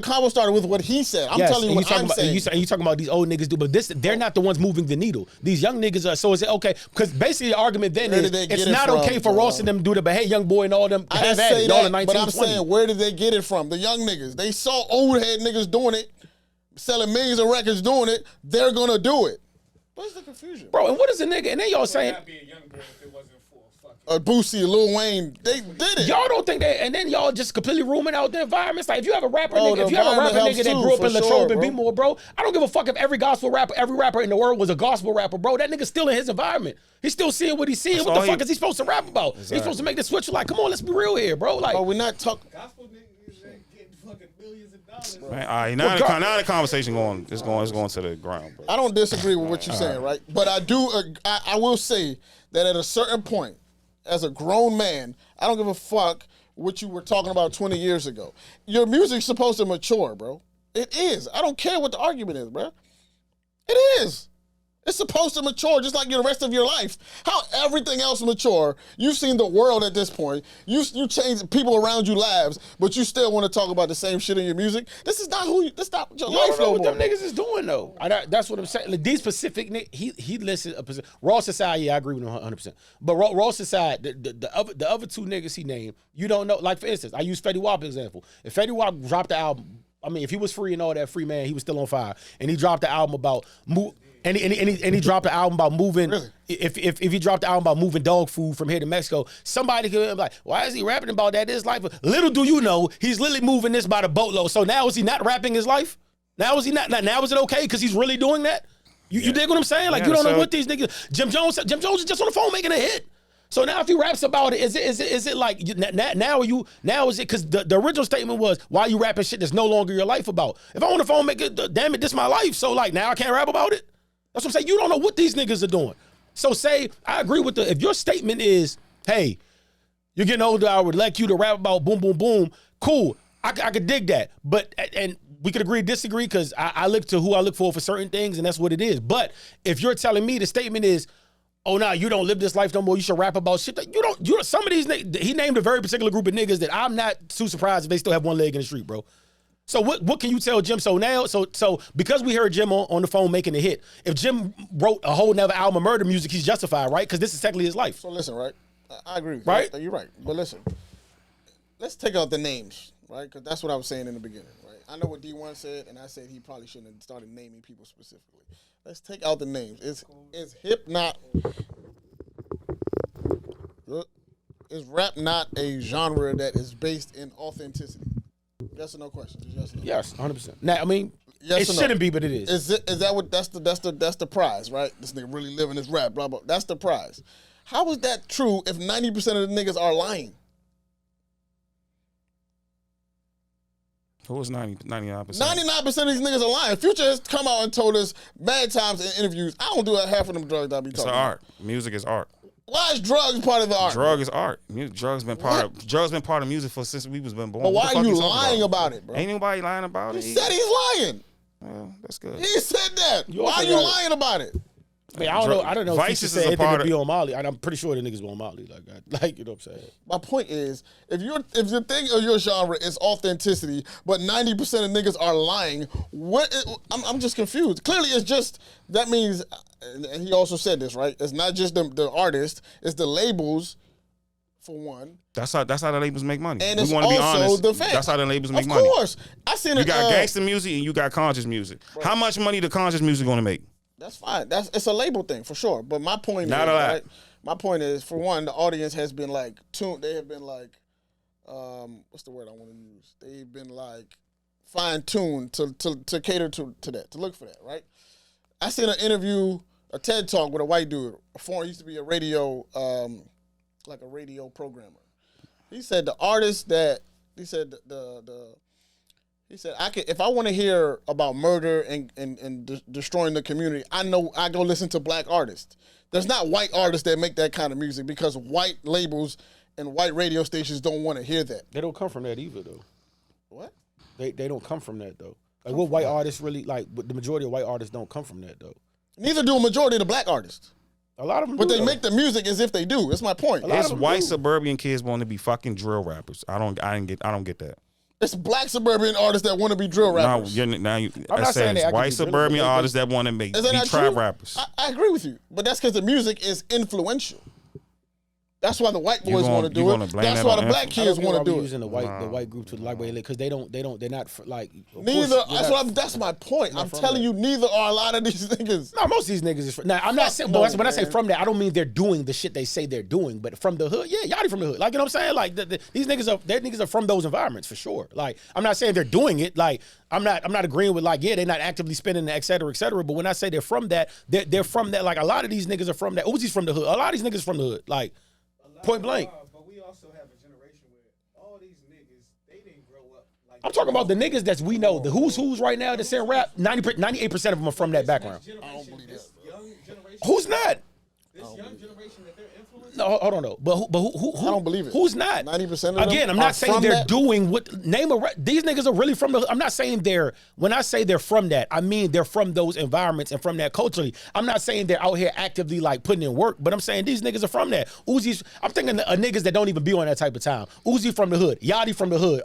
convo started with what he said. I'm Yes, telling you and what I'm about, saying. and you talking about these old niggas do, but they're not the ones moving the needle. These young niggas are. So is it okay? Because basically the argument then Where is did they get it's it not from, okay for bro? Ross and them to do that, but hey, young boy and all them I have didn't at say it. Y'all in that, 19, but I'm 20. saying where did they get it from? The young niggas. They saw old head niggas doing it, selling millions of records doing it. They're gonna do it. What's the confusion? Bro, and what is a nigga? And then y'all saying Not be a young boy if it wasn't for fucking. Boosie, Lil Wayne, they did it. y'all don't think that, and then y'all just completely rooming out the environments. Like if you have a rapper, Bro, nigga, the if you have a rapper environment nigga that helps grew up too, in for Latrobe sure, and bro. Bmore, bro, I don't give a fuck if every rapper in the world was a gospel rapper, bro. That nigga's still in his environment. He's still seeing what he's seeing. That's What the all fuck is he supposed to rap about? He's supposed to make the switch. Like, come on, let's be real here, bro. Like, Bro, we're not talking. Gospel niggas ain't getting fucking millions of dollars. Man, all right, now the conversation going. It's going to the ground, bro. I don't disagree with what you're saying, right? But I do. I will say that at a certain point, as a grown man, I don't give a fuck what you were talking about 20 years ago. Your music's supposed to mature, bro. It is. I don't care what the argument is, bro. It is. It's supposed to mature just like the rest of your life. How everything else mature. You've seen the world at this point. You change people around you lives, but you still want to talk about the same shit in your music. This is not that's not your you life don't know no what more. them niggas is doing though. That's what I'm saying. Like, these specific he listed Ross aside. Yeah, I agree with him 100%. But Ross aside, the other two niggas he named, you don't know. Like for instance, I use Fetty Wap example. If Fetty Wap dropped the album, I mean, if he was free and all that, free man, he was still on fire, and he dropped the album about and he dropped the album about moving. Really? If he dropped the album about moving dog food from here to Mexico, somebody could be like, why is he rapping about that? His life. Little do you know, he's literally moving this by the boatload. So now is he not rapping his life? Now is he not? Now is it okay because he's really doing that? You dig what I'm saying? Like Yeah, you don't know so- what these niggas. Jim Jones is just on the phone making a hit. So now if he raps about it, is it like now is it because the original statement was why you rapping shit that's no longer your life about? If I'm on the phone making damn it, this my life. So like now I can't rap about it. That's what I'm saying. You don't know what these niggas are doing. So say I agree with if your statement is, hey, you're getting older, I would like you to rap about boom, boom, boom. Cool. I could dig that. But and we could agree, disagree, because I look to who I look for certain things, and that's what it is. But if you're telling me the statement is, oh, nah, you don't live this life no more, you should rap about shit. You don't, some of these niggas, he named a very particular group of niggas that I'm not too surprised if they still have one leg in the street, bro. So what can you tell Jim? So now, so because we heard Jim on the phone making a hit, if Jim wrote a whole nother album of murder music, he's justified, right? Because this is technically his life. So listen, right? I agree with Right? you. You're right. But listen, let's take out the names, right? Because that's what I was saying in the beginning, right? I know what D1 said, and I said he probably shouldn't have started naming people specifically. Let's take out the names. Is hip not... Is rap not a genre that is based in authenticity? Yes or no question? Just yes or no? Yes, 100%. Now, I mean, Yes it or no? shouldn't be, but it is. Is that what that's the prize, right? This nigga really living his rap, blah blah. That's the prize. How is that true if 90% of the niggas are lying? Who was 99%? 99% of these niggas are lying. Future has come out and told us bad times in interviews. I don't do half of them drugs I be It's talking an about. art. Music is art. Why is drugs part of the art? Drug is art. Drugs been part of music since we was been born. But why are you lying about it, bro? Ain't nobody lying about He it. said he's lying. Well, that's good. He said that. You Why also are you got- lying about it? I mean, I don't know if he Vices said is a anything part to be of- on Molly. And I'm pretty sure the niggas be on Molly. Like you know what I'm saying? My point is, if the thing of your genre is authenticity, but 90% of niggas are lying, I'm just confused. Clearly, it's just that means, and he also said this, right? It's not just the artist; it's the labels, for one. That's how the labels make money. And we it's want to be also honest. the fans. That's how the labels make Of money. course, I seen You got gangster music and you got conscious music. How much money the conscious music gonna make? That's fine. It's a label thing for sure. But my point Not is, a lot. right? My point is, for one, the audience has been like tuned. They have been like, what's the word I want to use? They've been like fine tuned to cater to that, to look for that, right? I seen an interview, a TED talk with a white dude. Used to be a radio, like a radio programmer. He said the artist that he said he said if I want to hear about murder and destroying the community, I go listen to black artists. There's not white artists that make that kind of music because white labels and white radio stations don't want to hear that. They don't come from that either, though. What? They don't come from that though. Like what white artists really like? The majority of white artists don't come from that though. Neither do a majority of the black artists. A lot of them, But do, they though. make the music as if they do. That's my point. It's them white do. suburban kids want to be fucking drill rappers. I don't get that. It's black suburban artists that want to be drill rappers. I not saying said they it's actively white drill, suburban but they- artists that want to be Is that not trap true? rappers. I agree with you, but that's because the music is influential. That's why the white boys gonna- want to you do gonna it. blame That's that why on the black influence? kids want to do it. Using the white group to the white way because they're not like of Neither. course, That's my point. I'm from telling that. you, neither are a lot of these niggas. No, most of these niggas is from. Now, I'm not saying, no, but when I say man. from that, I don't mean they're doing the shit they say they're doing, but from the hood, yeah, Yachty from the hood. Like, you know what I'm saying? Like, these niggas are from those environments for sure. Like, I'm not saying they're doing it. Like, I'm not agreeing with like, yeah, they're not actively spending it, et cetera, et cetera. But when I say they're from that, they're from that. Like, a lot of these niggas are from that. Uzi's from the hood. A lot of these niggas from the hood. Like, point blank. But we also have a generation where all these niggas, they didn't grow up like. I'm talking about the niggas that we know, the who's right now that saying rap. 98% of them are from that background. I don't believe that. This young generation. Who's not? This young generation that they're influencing. No, hold on though. But who I don't believe it. Who's not? 90% of them Again, I'm are not saying from they're that? doing what name a these niggas are really from the. I'm not saying they're. When I say they're from that, I mean they're from those environments and from that culturally. I'm not saying they're out here actively like putting in work, but I'm saying these niggas are from that. Uzi's. I'm thinking of niggas that don't even be on that type of time. Uzi from the hood. Yachty from the hood.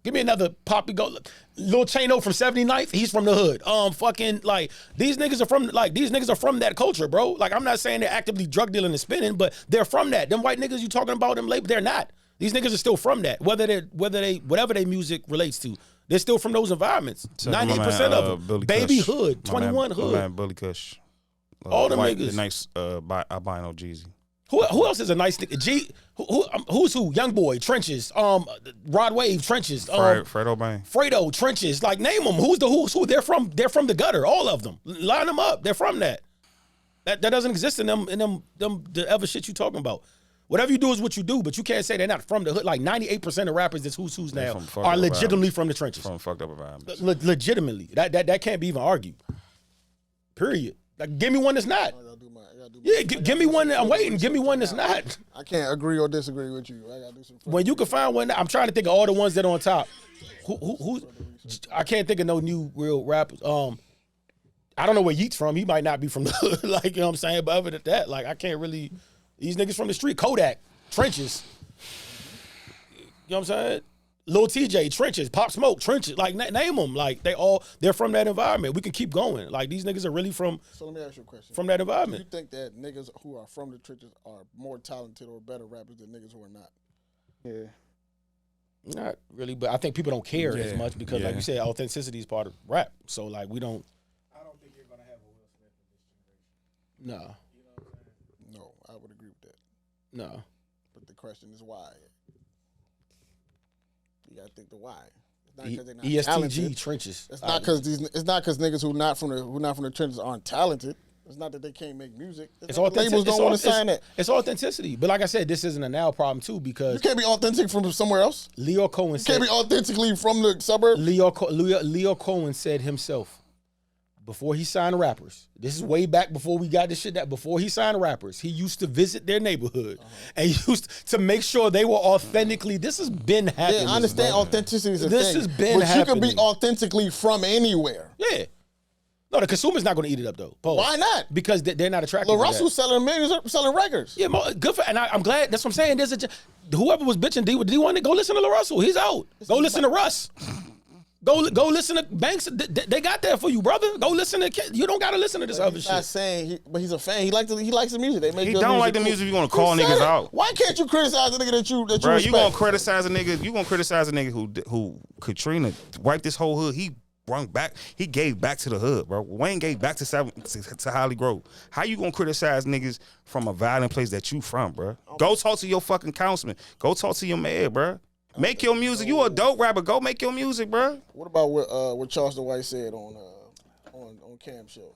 Give me another Poppy go. Lil Chano from 79th, he's from the hood. Fucking like these niggas are from that culture, bro. Like I'm not saying they're actively drug dealing and spinning, but they're from that. Them white niggas you talking about them label, they're not. These niggas are still from that. Whatever their music relates to, they're still from those environments. 98% of them. Billy Baby Kush. hood, My 21 man, hood. My man Billy Kush. All them white, niggas. The nice albino Jeezy. Who else is a nice nigga? Who's who? Young Boy, Trenches. Rod Wave, Trenches. Fredo Bang. Fredo, Trenches. Like name them. Who's who? They're from the gutter. All of them. Line them up. They're from that. That doesn't exist in them the other shit you talking about. Whatever you do is what you do, but you can't say they're not from the hood. Like 98% of rappers that's who's now from fucked are up legitimately from the trenches. From fucked up environments. Legitimately. That can't be even argued. Period. Like give me one that's not. Yeah, give me one. I'm waiting. Give me one that's not. I can't agree or disagree with you. I gotta do some. When you can find one, I'm trying to think of all the ones that are on top. Who I can't think of no new real rappers. I don't know where Yeat's from. He might not be from the hood, like you know what I'm saying. But other than that, like I can't really. These niggas from the street, Kodak, Trenches. You know what I'm saying? Lil TJ, Trenches, Pop Smoke, Trenches. Like name them. Like they're from that environment. We can keep going. Like these niggas are really from. So let me ask you a question. From that Do environment. you think that niggas who are from the trenches are more talented or better rappers than niggas who are not? Yeah. Not really, but I think people don't care as Yeah, much because, like yeah. you said, authenticity is part of rap. So like we don't. I don't think you're gonna have a Will Smith in this generation. No, You know what I'm saying? No, I would agree with that. no. But the question is why. You gotta think the why. It's not E- because they're not ESTG talented. trenches. It's not because It's not because niggas who not from the trenches aren't talented. It's not that they can't make music. It's that the authentic. labels don't want to sign that. It's authenticity. But like I said, this isn't a now problem too You because can't be authentic from somewhere else. Leo Cohen You said can't be authentically from the suburb. Leo Cohen said himself, before he signed rappers, this is way back before we got this shit, that before he signed rappers, he used to visit their neighborhood and used to make sure they were authentically, this has been happening. Yeah, I understand bro. authenticity is a This thing. has been but happening. you can be authentically from anywhere. Yeah. No, the consumer's not going to eat it up, though. Pause. Why not? Because they're not attracted Lil to Russell's that. selling millions, selling records. Yeah, good for, and I'm glad, that's what I'm saying. There's whoever was bitching D1, go listen to Lil Russell. He's out. Go listen to Russ. Go listen to Banks. They got that for you, brother. Go listen to. You don't got to listen to this other He's not shit. saying, but he's a fan. He likes the music. They make He good don't music. like the music. You gonna call He said niggas it. out? Why can't you criticize the nigga that you Bro, respect? you gonna criticize a nigga? You gonna criticize a nigga who Katrina wiped this whole hood? He brought back. He gave back to the hood, bro. Wayne gave back to Holly Grove. How you gonna criticize niggas from a violent place that you from, bro? Go talk to your fucking councilman. Go talk to your mayor, bro. Make your music. You a dope rapper. Go make your music, bro. What about what Charleston White said on Cam's show?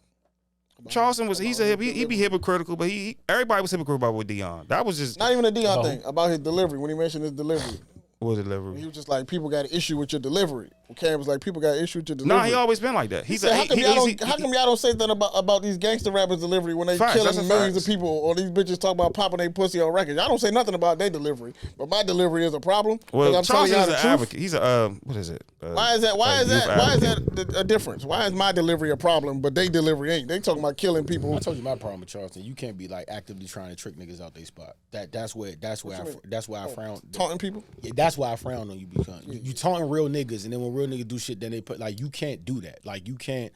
Charleston was he be hypocritical, but everybody was hypocritical about with Dion. That was just Not even a Dion thing, about his delivery, when he mentioned his delivery. what was He delivery. was just like, people got an issue with your delivery. Cam was like, people got an issue with your delivery. Nah, he always been like that. He's How come y'all don't say that about these gangster rappers' delivery when they Facts, killing that's a millions facts. of people, or these bitches talk about popping their pussy on records? Y'all don't say nothing about their delivery, but my delivery is a problem. 'Cause Well, I'm telling Charleston y'all is the an truth. advocate. He's a what is it? Why is that? Why is that a difference? Why is my delivery a problem, but they delivery ain't? They talking about killing people. I told you my problem with Charleston. You can't be like actively trying to trick niggas out their spot. That's where I frown. Taunting people. Yeah, that's why I frown on you, because you taunting real niggas, and then when real niggas do shit, then they put, like, you can't do that. Like, you can't.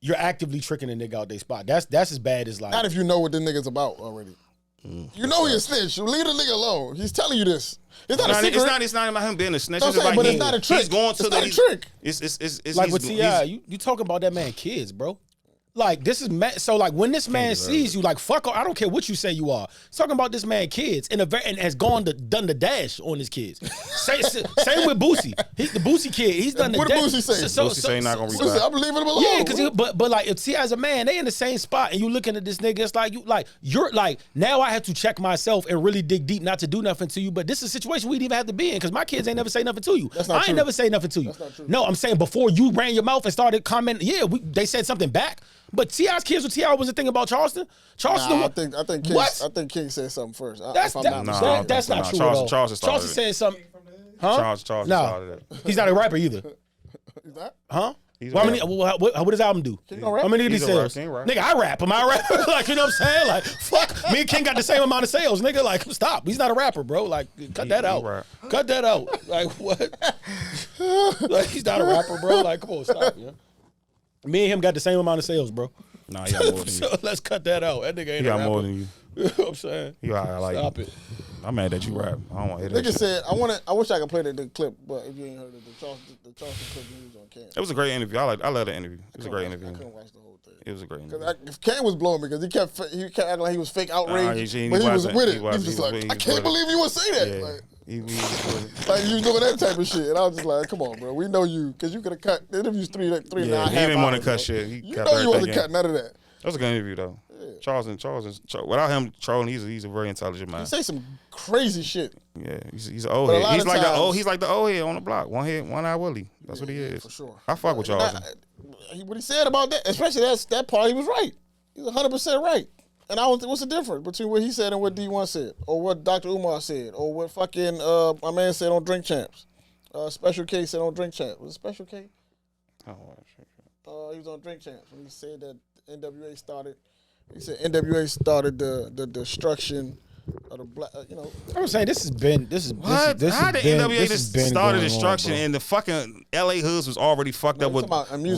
You're actively tricking a nigga out their spot. That's as bad as, like. Not if you know what the nigga's about already. You know he a snitch. Leave the nigga alone. He's telling you this. It's not a secret. It's not about him being a snitch. I'm It's saying, about but him. it's not a trick. He's going to It's the not a trick. It's Like with T.I., you talking about that man kids, bro. Like, this is so like when this man sees you, like, fuck, I don't care what you say you are. It's talking about this man kids and has done the dash on his kids. Same with Boosie. He's the Boosie kid. He's done the What dash. did Boosie say? Boosie say not gonna Listen, I'm leaving him alone. Yeah, because but like if T.I. as a man, they in the same spot, and you looking at this nigga, it's like you're like, now I have to check myself and really dig deep not to do nothing to you. But this is a situation we didn't even have to be in, because my kids ain't never say nothing to you. That's not I true. ain't never say nothing to you. That's not true. No, I'm saying before you ran your mouth and started commenting, yeah, they said something back. But T.I.'s kids with T.I. was the thing about Charleston. Charleston. Nah, I think King, What? I think King said something first. That's if I'm not mistaken. that's not true Charleston- at all. Charleston started Charleston it. said something. Huh? Charles No, started it. he's not a rapper either. He's not? Huh? He's Well, a how many, what his album do? King don't rap? How many did he He's a rapper. sell? King rap. Nigga, I rap. Am I a rapper? Like, you know what I'm saying? Like, fuck. Me and King got the same amount of sales, nigga. Like, stop. He's not a rapper, bro. Like, cut that out. rap. Cut that out. Like, what? Like, he's not a rapper, bro. Like, come on, stop, yeah. Me and him got the same amount of sales, bro. Nah, he got more than you. So let's cut that out. That nigga ain't He a got rapper. more than you. You know what I'm saying? You got like. Stop it. I'm mad that you rap. I don't want to hear that Nigga shit. said, I wish I could play the clip, but if you ain't heard it, the Charleston clip he was on Cam. It was a great interview. I love the interview. It was a great I interview. couldn't watch the whole thing. It was a great interview. Because if Cam was blowing me, because he kept acting like he was fake outrage, he but he was wasn't. with He it. He wasn't. was just He was like, with it. I can't believe you would say that. Yeah. Like, He you was doing that type of shit. And I was just like, come on, bro. We know you, because you could have cut, the interview's three and a half Yeah, he didn't want to hours, cut bro. shit. He You kept know you wasn't everything cutting none of that. That was a good interview though. Charles, without him trolling, he's a very intelligent man. He say some crazy shit. Yeah, he's an old But a head. lot He's of like times- he's like the old head on the block. One head, one eye Willie. That's what he is. For sure. I fuck with Charles. What he said about that, especially that part, he was right. He's 100% right. And I don't think, what's the difference between what he said and what D1 said, or what Dr. Umar said, or what fucking my man said on Drink Champs? Special K said on Drink Champs. Was it Special K? He was on Drink Champs when he said that NWA started. He said NWA started the destruction of the black. I'm saying this has been What? How did NWA just started going destruction on, bro. and the fucking LA hoods was already fucked up with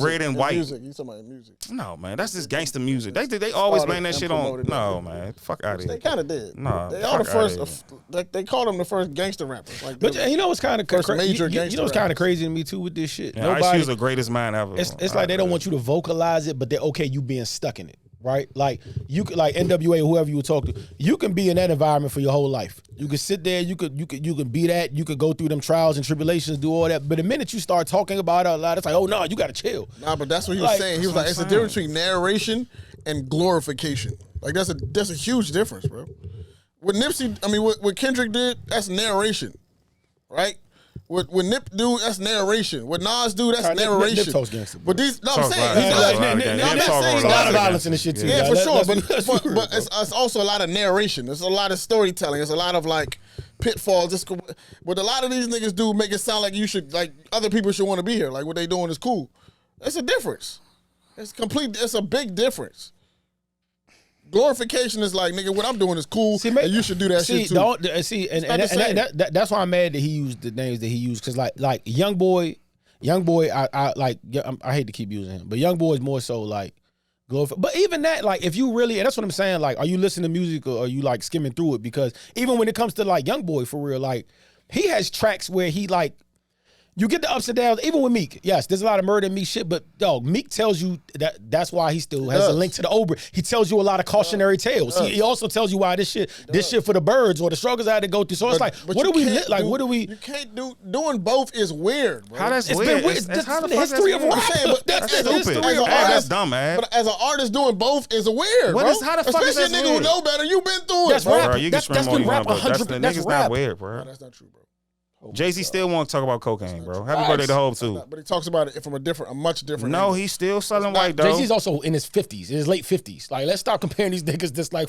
red and white? Music. He's talking about music. No, man, that's just gangster music. They always Started blame that and shit on. promoted No, it. man, fuck out of They here. kind of did. Nah, they are the fuck outta first. They called them the first gangster rappers. Like, But you know what's kind of First major you gangster know what's kind of rappers. crazy to me too with this shit. Yeah, Ice Cube's the greatest man ever. It's like they don't want you to vocalize it, but they're okay you being stuck in it, right? Like you could, like NWA, whoever you would talk to, you can be in that environment for your whole life. You could sit there, you could be that, you could go through them trials and tribulations, do all that. But the minute you start talking about it a lot, it's like, oh no, you gotta chill. Nah, but that's what he was Like, saying. He was like, it's the difference between narration and glorification. Like that's a huge difference, bro. What Kendrick did, that's narration, right? What Nip do, that's narration. What Nas do, that's narration. Nip talks gangster, bro. But these, no, I'm Talks saying, loud. he's Talks like, loud. I'm Nip not talks saying There's a lot loud. of violence in this shit too. Yeah, for sure. But real, it's also a lot of narration. There's a lot of storytelling. There's a lot of like pitfalls. What a lot of these niggas do make it sound like you should, like other people should want to be here. Like what they doing is cool. It's a difference. It's a big difference. Glorification is like, nigga, what I'm doing is cool, and you should do that shit too. That's why I'm mad that he used the names that he used, because like Young Boy, I hate to keep using him, but Young Boy is more so like glorified. But even that, like, if you really, and that's what I'm saying, like, are you listening to music or are you like skimming through it? Because even when it comes to like Young Boy, for real, like he has tracks where he like. You get the ups and downs, even with Meek. Yes, there's a lot of murder and Meek shit, but dog, Meek tells you that's why he still has a link to the Ober. He tells you a lot of cautionary tales. He also tells you why this shit for the birds or the struggles I had to go through. So it's like, what do we like? What do we? You can't doing both is weird, bro. How that's It's weird? been weird. That's how the the fuck history of weird? rap. That's the stupid. history of Hey, rap. that's dumb, man. But as an artist, doing both is weird, What bro. is- how the fuck is Especially that a nigga weird? who know better. You've been through That's it, bro. rap. Bro, you can That's scream all been you rap want, but that's 100%. the That's niggas rap. not weird, bro. That's not true, bro. Jay-Z still want to talk about cocaine, bro. Happy birthday to Hope too. But he talks about it from a much different. No, angle. he's still selling white, Jay though. Z's also in his 50s, in his late 50s. Like, let's stop comparing these niggas that's like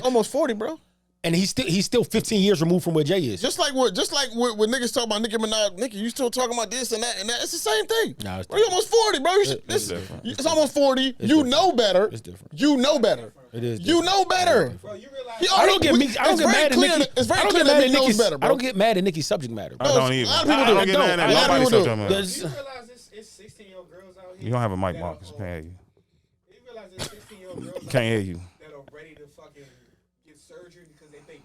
almost 40, bro. and he's still 15 years removed from where Jay is. Just like when niggas talk about Nicki Minaj, Nicki, you still talking about this and that and that. It's the same thing. Nah, it's bro, you almost 40, bro. It's different. It's almost 40. different. Know better. It's different. You know better. It is You know better. Bro, you realize He I don't get already- Meek. I don't it's get very mad at clear Nicki. that- It's very I don't clear get that mad Meek at knows Nicki's. better, bro. I don't get mad at Nicki's subject matter. I don't either. A lot of people do. I don't get mad at A lot of nobody people do. subject matter. There's- you realize it's 16-year-old girls out here. You don't have a mic, that Marcus. are- Can't hear you. You realize there's 16-year-old girls Can't hear you. that are ready to fucking get surgery because they think.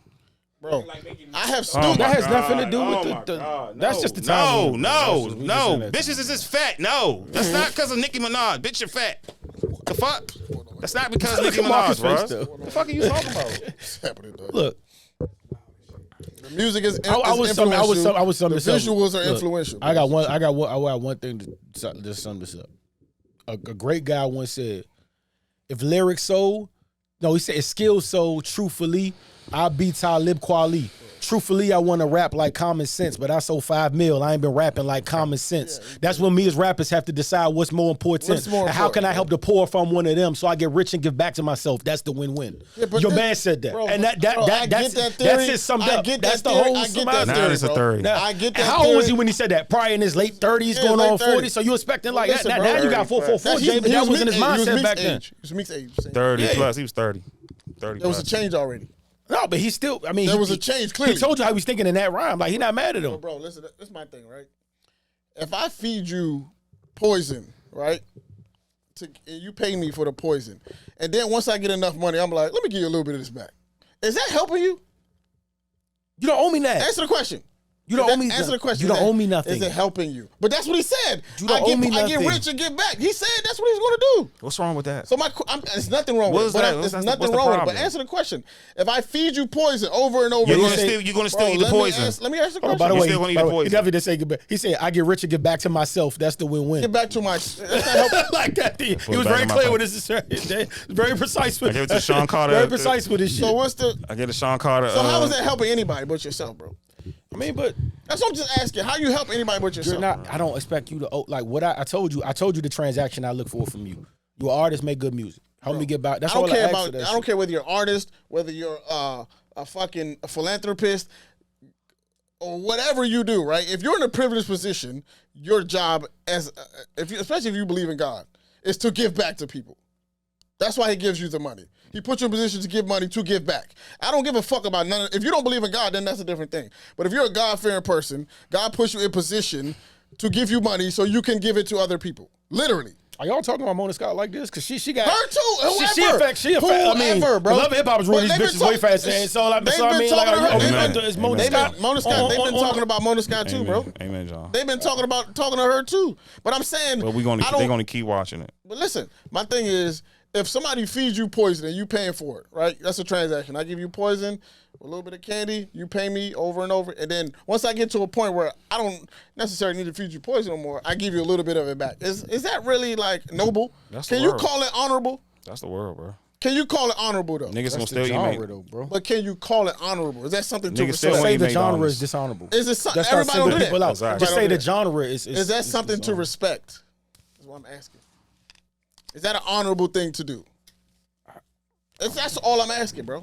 Bro, Like making I have Oh students. my That has God. nothing to do with Oh the. my the God. that's just the time. No. We just in that Bitches time. is just fat. No. That's not because of Nicki Minaj. Bitch, you're fat. The fuck? That's not because of Look Nicki at Marcus' Minaj, face, bro. though. The fuck are you talking about? What's happening, dog? Look, The music is I was influential. summing The this up. visuals are Look, influential. I got one thing to just sum this up. A great guy once said, "If lyrics sold, no, he said if skills sold truthfully, I be Talib Kweli. Truthfully, I want to rap like Common Sense, but I sold 5 mil. I ain't been rapping like Common Sense. That's when me as rappers have to decide what's more important. What's more and how important, can I help the poor from one of them so I get rich and give back to myself? That's the win-win. Yeah, but Your this- man said that, bro, and bro, I get that theory. that's it summed I up. get That's that the theory. whole I get that surmise. Now theory, it's a bro. 30. Now, I get and that how old was he theory. when he said that? Probably in his late 30s, Yeah, going late on 40. 30s. So you expecting like Listen, that? bro. Now you got 444 Jay, but that was in his mindset back then. It was Meek's age. 30 Yeah. plus. He was 30. 30 There was a plus. change already. No, but he still. I mean, There was a change, clearly. He told you how he was thinking in that rhyme. Like he not mad at him. Bro, listen, this is my thing, right? If I feed you poison, right, and you pay me for the poison, and then once I get enough money, I'm like, let me give you a little bit of this back. Is that helping you? You don't owe me that. Answer the question. You don't owe me. Answer the question. You don't Is owe me that- nothing. Is it helping you? But that's what he said. You don't owe me I get nothing. rich and get back. He said that's what he's going to do. What's wrong with that? So there's nothing wrong with What's it. But that? there's What's nothing the wrong with it. problem? But answer the question. If I feed you poison over and over, You're again, gonna still- you're gonna still eat the poison. Let me ask the Oh, question. by the You way, still gonna eat by the the way, he poison. definitely didn't say get back. He said, "I get rich and get back to myself." That's the win-win. Get back to my. That's not helping. Like that. He it was back very in my clear pocket. with his. Very precise with. I gave it to Sean Carter. Very precise with his shit. So what's the? I get a Sean Carter. So how is that helping anybody but yourself, bro? I mean, but That's what I'm just asking. How you help anybody but yourself? you're not. I don't expect you to like what I told you. I told you the transaction I look for from you. You're an artist, make good music. Help me get back. That's I don't all care I ask about. for that I don't shit. care whether you're an artist, whether you're a fucking philanthropist, or whatever you do. Right? If you're in a privileged position, your job especially if you believe in God, is to give back to people. That's why He gives you the money. He put you in a position to give money to give back. I don't give a fuck about none of. If you don't believe in God, then that's a different thing. But if you're a God-fearing person, God puts you in position to give you money so you can give it to other people. Literally. Are y'all talking about Mona Scott like this? Because she got Her too. Whoever. She a fact. I mean, bro. Love and Hip Hop is ruling But these they've bitches been way faster. And so like, they've so I been mean, talking like, to her. is Mona Amen. Scott? Mona Scott. They've been talking about Mona Scott too, bro. Amen, John. They've been talking to her too. But I'm saying, But they're gonna keep watching it. But listen, my thing is, if somebody feeds you poison and you paying for it, right? That's a transaction. I give you poison, a little bit of candy, you pay me over and over, and then once I get to a point where I don't necessarily need to feed you poison no more, I give you a little bit of it back. Is that really like noble? That's the Can you word. call it honorable? That's the world, bro. Can you call it honorable though? Niggas gonna That's still the eat genre, though, bro. But can you call it honorable? Is that something to Niggas still respect? wanna Say eat the genre McDonald's. is dishonorable. Is it something That's not everybody don't single do people that? out. Exactly. Just say Everybody the don't do genre Is that something to dishonorable. respect? That's what I'm asking. Is that an honorable thing to do? That's all I'm asking, bro.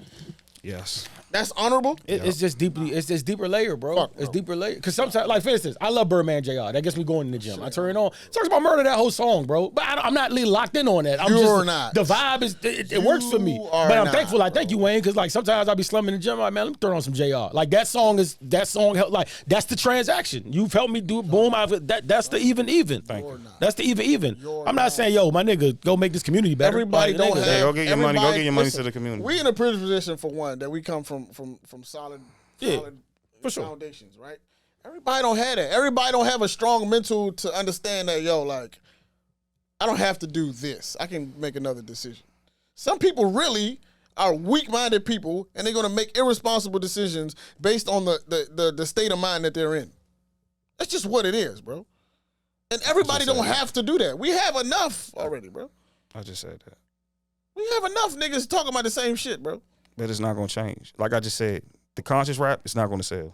Yes. That's honorable. It's just deeper layer, bro. Fuck, bro. It's deeper layer. Because sometimes, like for instance, I love Birdman Jr. That gets me going in the gym. I turn it on. Talks about murder that whole song, bro. But I'm not really locked in on that. You're not. The vibe is it works for me. You are But I'm not, thankful. I bro. thank you, Wayne, because like sometimes I be slumming in the gym. Like man, let me throw on some Jr. Like that song help. Like that's the transaction. You've helped me do it. Boom. That's the even. Thank you. That's the even. You're I'm not not. saying yo, my nigga, go make this community better. Everybody Like, don't nigga, have. Hey, go get your money. Go get your money listen, to the community. We in a privileged position for one that we come from solid for sure. foundations, right? Everybody don't have that. Everybody don't have a strong mental to understand that, yo, like, I don't have to do this. I can make another decision. Some people really are weak-minded people, and they're going to make irresponsible decisions based on the state of mind that they're in. That's just what it is, bro. And everybody don't have to do that. We have enough already, bro. I just said that. We have enough niggas talking about the same shit, bro. But it's not gonna change. Like I just said, the conscious rap, it's not gonna sell.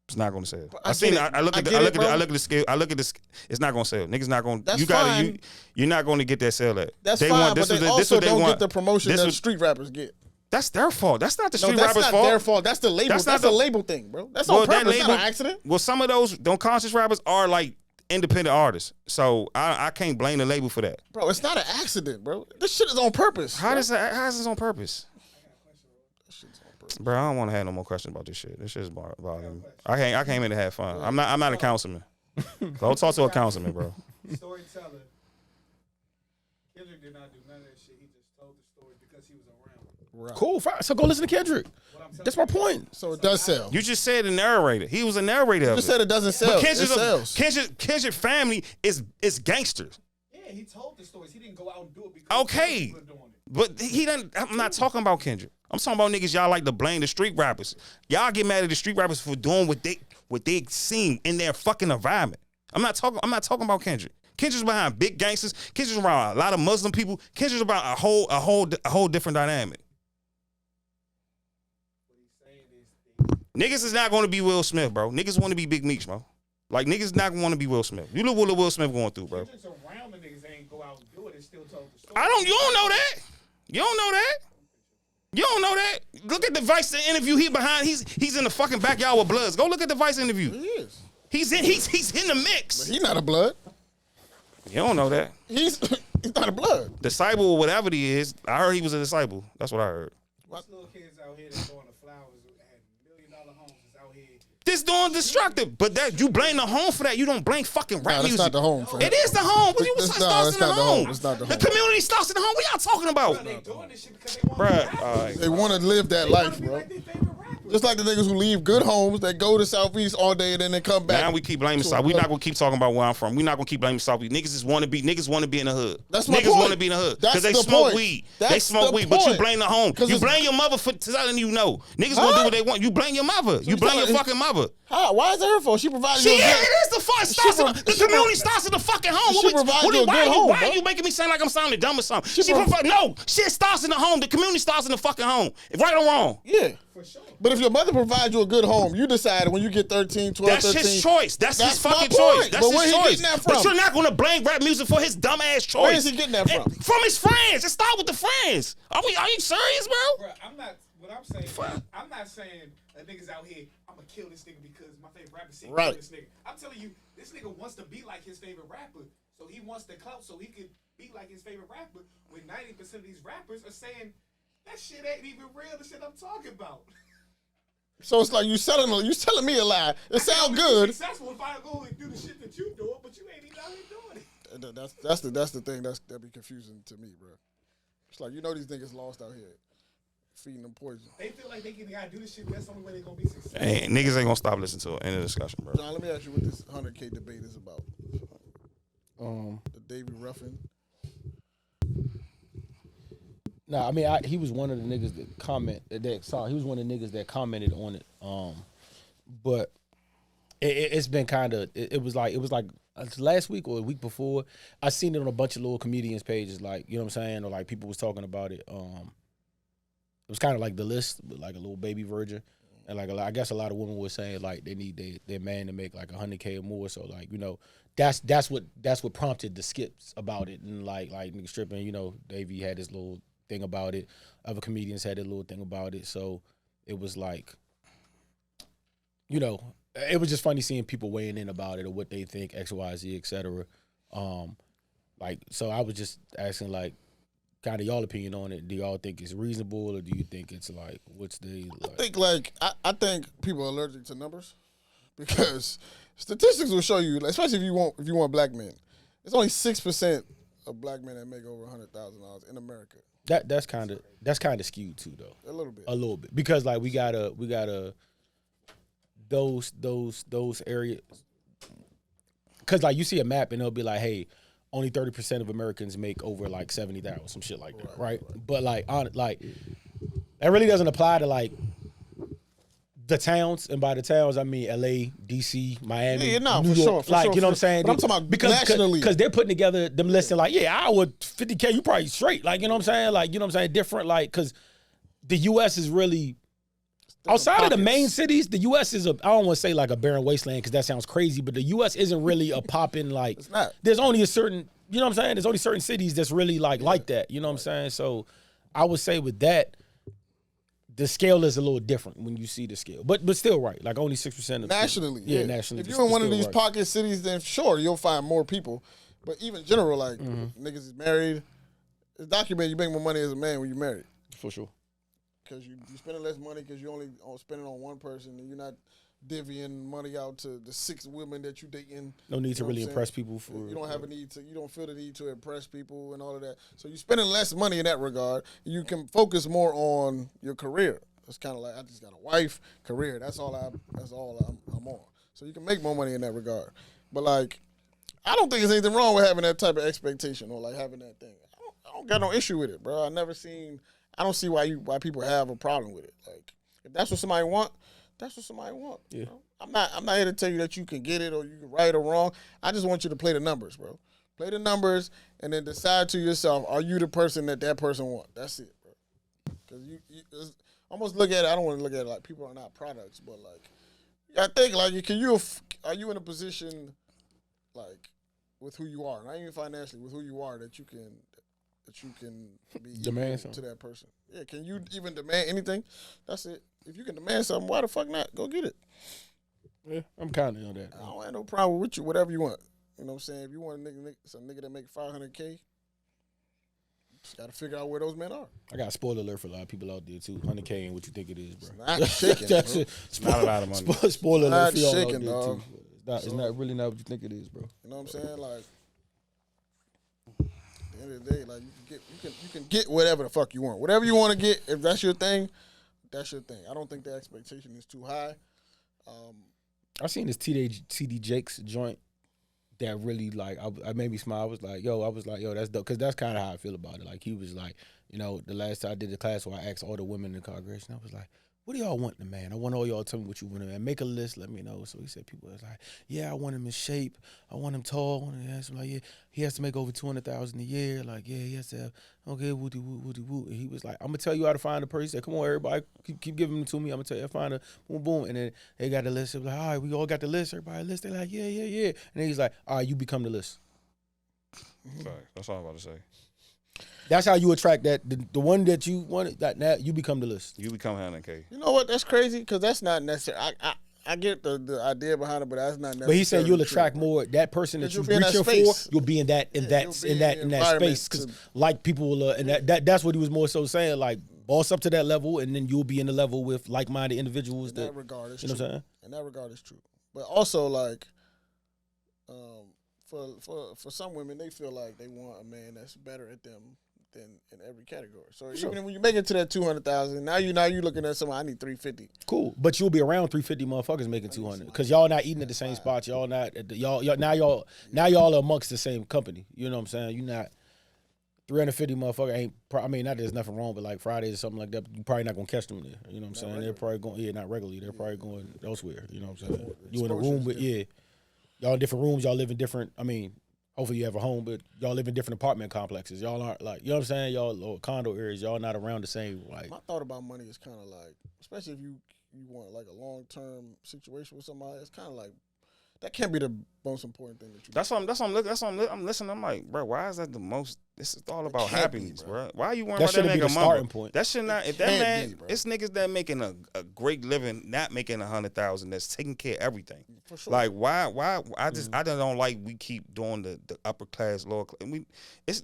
It's not gonna sell. I seen. get it. I look at. I I get look it, at. I bro. look at the scale. I look at this. It's not gonna sell. Niggas not gonna. That's You gotta. fine. You're not gonna get that sale at. That's they fine, want, but they this also what they don't want. get the promotion This that was- street rappers get. That's their fault. That's not the No, street that's rappers' not fault. their fault. That's the label. That's That's, not a the- label thing, bro. That's Well, on that purpose. It's not label- an accident. Well, some of those conscious rappers are like independent artists, so I can't blame the label for that. Bro, it's not an accident, bro. This shit is on purpose. How bro. is this on purpose? Bro, I don't want to have no more questions about this shit. This shit's bothering me. I came in to have fun. I'm not a councilman. Don't talk to a councilman, bro. Storyteller. Kendrick did not do none of that shit. He just told the story because he was around. Right. Cool. Fine. So go listen to Kendrick. That's my point. So it does sell. You just said the narrator. He was a narrator of just it. said it doesn't sell. But It sells. Kendrick family is gangsters. Yeah, he told the stories. He didn't go out and do it because Okay. people are doing it. But he doesn't. I'm not talking about Kendrick. I'm talking about niggas y'all like to blame the street rappers. Y'all get mad at the street rappers for doing what they seen in their fucking environment. I'm not talking about Kendrick. Kendrick's behind big gangsters. Kendrick's around a lot of Muslim people. Kendrick's about a whole different dynamic. Niggas is not going to be Will Smith, bro. Niggas want to be Big Meech, bro. Like niggas not want to be Will Smith. You look what Will Smith going through, bro. Kendrick's around the niggas. They ain't go out and do it. They still told the story. You don't know that. You don't know that. You don't know that. Look at the Vice interview. He's in the fucking backyard with Bloods. Go look at the Vice interview. He is. He's in the mix. He's not a blood. You don't know that. He's not a blood. Disciple or whatever he is. I heard he was a disciple. That's what I heard. These little kids out here that's going to flowers had $1 million homes is out here. This doing destructive, but that you blame the home for that. You don't blame fucking rap Nah, that's music. not the home for It is the home. What you It's starts not- in it's the not the home. home. It's not the home. community starts in the home. What y'all talking about, They doing this shit because they want to be bruh? rappers. All right. They want to live that They wanna life, be bro. like their favorite rappers. Just like the niggas who leave good homes that go to Southeast all day and then they come back. Now we keep blaming South. We're not gonna keep talking about where I'm from. We're not gonna keep blaming South. Niggas just want to be. Niggas want to be in the hood. That's my niggas point. want to be in the hood That's because they the smoke point. weed. That's They smoke the weed, but you point. blame the home. 'Cause You it's- blame your mother for telling you no. Niggas gonna do what they want. You blame your mother. You blame your telling- fucking mother. How? Why is it her fault? She provided She you a is. good- It is the fun. Starts in the she community pro- starts in the fucking home. she provides you a good home, Why bro. are you making me sound like I'm sounding dumb or something? pro- No, shit starts in the home. The community starts in the fucking home. Right or wrong? Yeah. For sure. But if your mother provides you a good home, you decide when you get 13, 12, That's 13. his choice. That's his That's my fucking point. choice. That's But where his he choice. getting that But from? you're not going to blame rap music for his dumb ass choice. Where is he getting that from? From his friends. It start with the friends. Are you serious, bro? Bruh, I'm not. What I'm saying, I'm not saying that niggas out here. I'm gonna kill this nigga because my favorite rapper said Right. kill this nigga. I'm telling you, this nigga wants to be like his favorite rapper, so he wants the clout, so he could be like his favorite rapper. When 90% of these rappers are saying that shit ain't even real. The shit I'm talking about. So it's like you telling me a lie. It sound good. Successful if I go and do the shit that you doing, but you ain't even out here doing it. That's the thing that be confusing to me, bro. It's like these niggas lost out here, feeding them poison. They feel like they gotta do this shit. That's the only way they gonna be successful. Hey, niggas ain't gonna stop listening to it. End of discussion, bro. John, let me ask you what this 100K debate is about. The Davy Ruffin. No, I mean he was one of the niggas that he was one of the niggas that commented on it. But it's been kind of it was like last week or a week before. I seen it on a bunch of little comedians pages, like you know what I'm saying, or like people was talking about it. was kind of like The List, but like a little baby version. And like I guess a lot of women were saying like they need their man to make like $100K or more. So like that's what prompted the skits about it. And like nigga stripping, Davey had his little thing about it. Other comedians had a little thing about it. So it was like, it was just funny seeing people weighing in about it or what they think X, Y, Z, etc. So I was just asking like, kind of y'all opinion on it. Do y'all think it's reasonable, or do you think it's like what's the? Like? I think people are allergic to numbers because statistics will show you, especially if you want black men, it's only 6% of black men that make over $100,000 in America. That's kind of skewed too, though. A little bit because like we gotta those areas, because like you see a map and it'll be like, hey, only 30% of Americans make over like 70,000, some shit like that, right? But like that really doesn't apply to like the towns, and by the towns I mean LA, DC, Miami, New York. For sure. What I'm saying? But I'm talking about nationally, because they're putting together them lists and like, yeah, I would 50K, you probably straight, like, you know what I'm saying? Like, you know what I'm saying? Different, like, because the U.S. is really outside of the main cities. The U.S. is I don't want to say like a barren wasteland because that sounds crazy, but the U.S. isn't really a popping like. It's not. There's only a certain, you know what I'm saying? There's only certain cities that's really like that. You know what I'm saying? So I would say with that, the scale is a little different when you see the scale, but still right. Like only 6% of nationally. Yeah, nationally. If you're in one of these pocket cities, then sure you'll find more people. But even general, like niggas is married, it's documented. You make more money as a man when you're married. For sure. Because you're spending less money because you only spending on one person, and you're not divvying money out to the 6 women that you dating. No need to really impress people. You don't have a need to. You don't feel the need to impress people and all of that. So you're spending less money in that regard. You can focus more on your career. It's kind of like I just got a wife, career. That's all I'm on. So you can make more money in that regard. But like, I don't think there's anything wrong with having that type of expectation or like having that thing. I don't got no issue with it, bro. I don't see why people have a problem with it. Like, if that's what somebody want, that's what somebody want. Yeah. You know? I'm not here to tell you that you can get it or you can right or wrong. I just want you to play the numbers, bro. Play the numbers and then decide to yourself, are you the person that person want? That's it, bro. Because you almost look at it. I don't want to look at it like people are not products, but like, I think like, are you in a position like with who you are, not even financially, with who you are that you can be demand to that person. Yeah, can you even demand anything? That's it. If you can demand something, why the fuck not? Go get it. Yeah, I'm kind of on that. I don't have no problem with you, whatever you want. You know what I'm saying? If you want some nigga that make $500K, you just got to figure out where those men are. I got a spoiler alert for a lot of people out there, too. $100K ain't what you think it is, bro. It's not chicken, bro. It's not a lot of money. Spoiler alert for y'all chicken, out there, dog. too. It's not really not what you think it is, bro. You know what I'm saying? Like, at the end of the day, like you can get whatever the fuck you want. Whatever you want to get, if that's your thing, that's your thing. I don't think the expectation is too high. I seen this TD Jakes joint that really like I made me smile. I was like, yo, that's dope, because that's kind of how I feel about it. Like he was like, the last time I did the class where I asked all the women in the congregation, I was like, what do y'all want in a man? I want all y'all to tell me what you want in a man. Make a list, let me know. So he said people was like, yeah, I want him in shape. I want him tall. And I asked him like, yeah, he has to make over $200,000 a year. Like, yeah, he has to have, okay, woody woo. And he was like, I'm gonna tell you how to find a person. He said, come on, everybody, keep giving them to me. I'm gonna tell you how to find a boom boom. And then they got the list. They was like, all right, we all got the list. Everybody list. They're like, yeah. And then he's like, all right, you become the list. That's all I'm about to say. That's how you attract that the one that you wanted. That now you become the list. You become $100K. You know what? That's crazy because that's not necessary. I get the idea behind it, but that's not necessary. But he said you'll attract more that person that you're reaching for. You'll be in that space because like people will and that's what he was more so saying, like boss up to that level and then you'll be in the level with like-minded individuals. In that regard, it's you know true. What I'm saying? In that regard, it's true. But also like, for some women, they feel like they want a man that's better at them than in every category. So even when you make it to that 200,000, now you looking at someone, I need 350. Cool, but you'll be around 350 motherfuckers making 200 because y'all not eating at the same spots. Y'all not at y'all are amongst the same company. You know what I'm saying? You not 350 motherfucker ain't. I mean, not there's nothing wrong, but like Fridays or something like that, you probably not gonna catch them there. You know what I'm saying? They're probably going not regularly. They're probably going elsewhere. You know what I'm saying? You in a room with y'all in different rooms. Y'all live in different. I mean, Hopefully you have a home, but y'all live in different apartment complexes. Y'all aren't like, you know what I'm saying? Y'all or condo areas, y'all not around the same, like. My thought about money is kind of like, especially if you want like a long term situation with somebody, it's kind of like that can't be the most important thing that you. That's what I'm listening. I'm like, bro, why is that the most? This is all about happiness, bro. Why are you worrying about that That should be the starting point. That should not. If that man, it's niggas that making a great living, not making 100,000. That's taking care of everything. For sure. Like why? I just don't like we keep doing the upper class, lower class.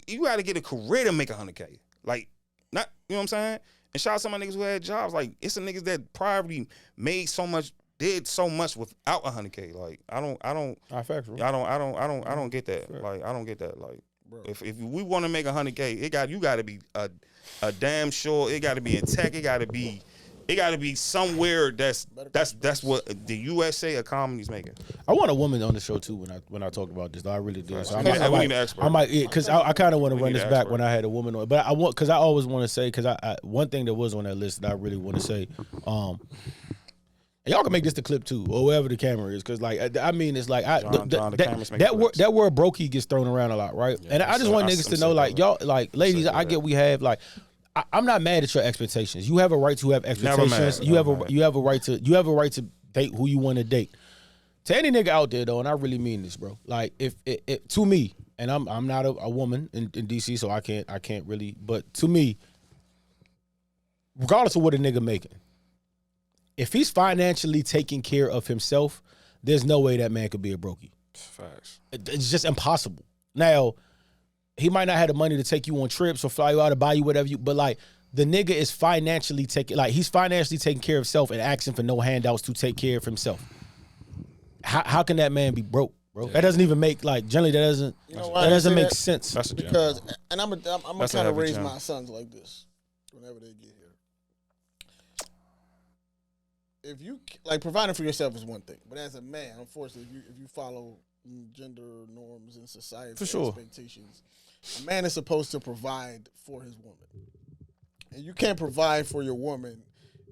You got to get a career to make 100K. Like not, you know what I'm saying? And shout out to my niggas who had jobs. Like it's some niggas that probably made so much. Did so much without 100K. Like I don't get that. Fair. Like I don't get that. Like bro. If we want to make 100K, you got to be a damn sure. It got to be in tech. It got to be somewhere that's what the USA economy's making. I want a woman on the show too when I talk about this. I really do. So we need an expert. I might because I kind of want to run this back when I had a woman on, but I want because I always want to say because I one thing that was on that list that I really want to say. Y'all can make this the clip too, or wherever the camera is, because like I mean, it's like that word brokey gets thrown around a lot, right? Yeah, and I just want niggas to know, like y'all, like ladies, I get we have like. I'm not mad at your expectations. You have a right to have expectations. You have a right to date who you want to date. To any nigga out there though, and I really mean this, bro. Like if to me, and I'm not a woman in DC, so I can't really. But to me, regardless of what a nigga making. If he's financially taking care of himself, there's no way that man could be a brokey. Facts. It's just impossible. Now, he might not have the money to take you on trips or fly you out or buy you whatever but like the nigga is financially he's financially taking care of himself and asking for no handouts to take care of himself. How can that man be broke, bro? Yeah. That doesn't even make generally that doesn't make sense. That's because and I'm gonna kind of raise my sons like this whenever they get here. If you like providing for yourself is one thing, but as a man, unfortunately, if you follow gender norms and society expectations, a man is supposed to provide for his woman, and you can't provide for your woman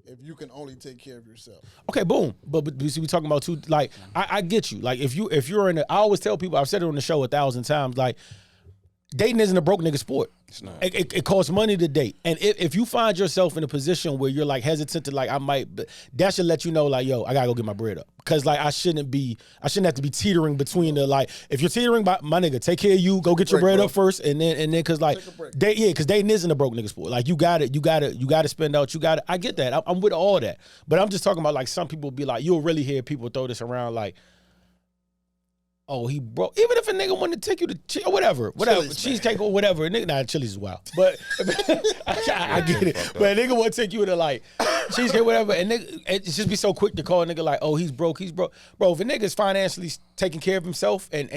if you can only take care of yourself. Okay, boom. But see, we talking about two. Like I get you. Like if you're in, I always tell people, I've said it on the show 1,000 times. Like dating isn't a broke nigga sport. It's not. It costs money to date. And if you find yourself in a position where you're like hesitant to like, I might, that should let you know like, yo, I gotta go get my bread up. Cause like I shouldn't have to be teetering between the like, if you're teetering by my nigga, take care of you, go get your bread up first. And then cause like, cause dating isn't a broke nigga sport. Like you gotta spend out, I get that. I'm with all that. But I'm just talking about like some people be like, you'll really hear people throw this around like, oh, he broke. Even if a nigga wanted to take you to or whatever, cheesecake or whatever. Nigga, nah, Chili's is wild. But I get it. But a nigga want to take you to like cheesecake, whatever, and nigga, it just be so quick to call a nigga like, oh, he's broke. Bro, if a nigga's financially taking care of himself and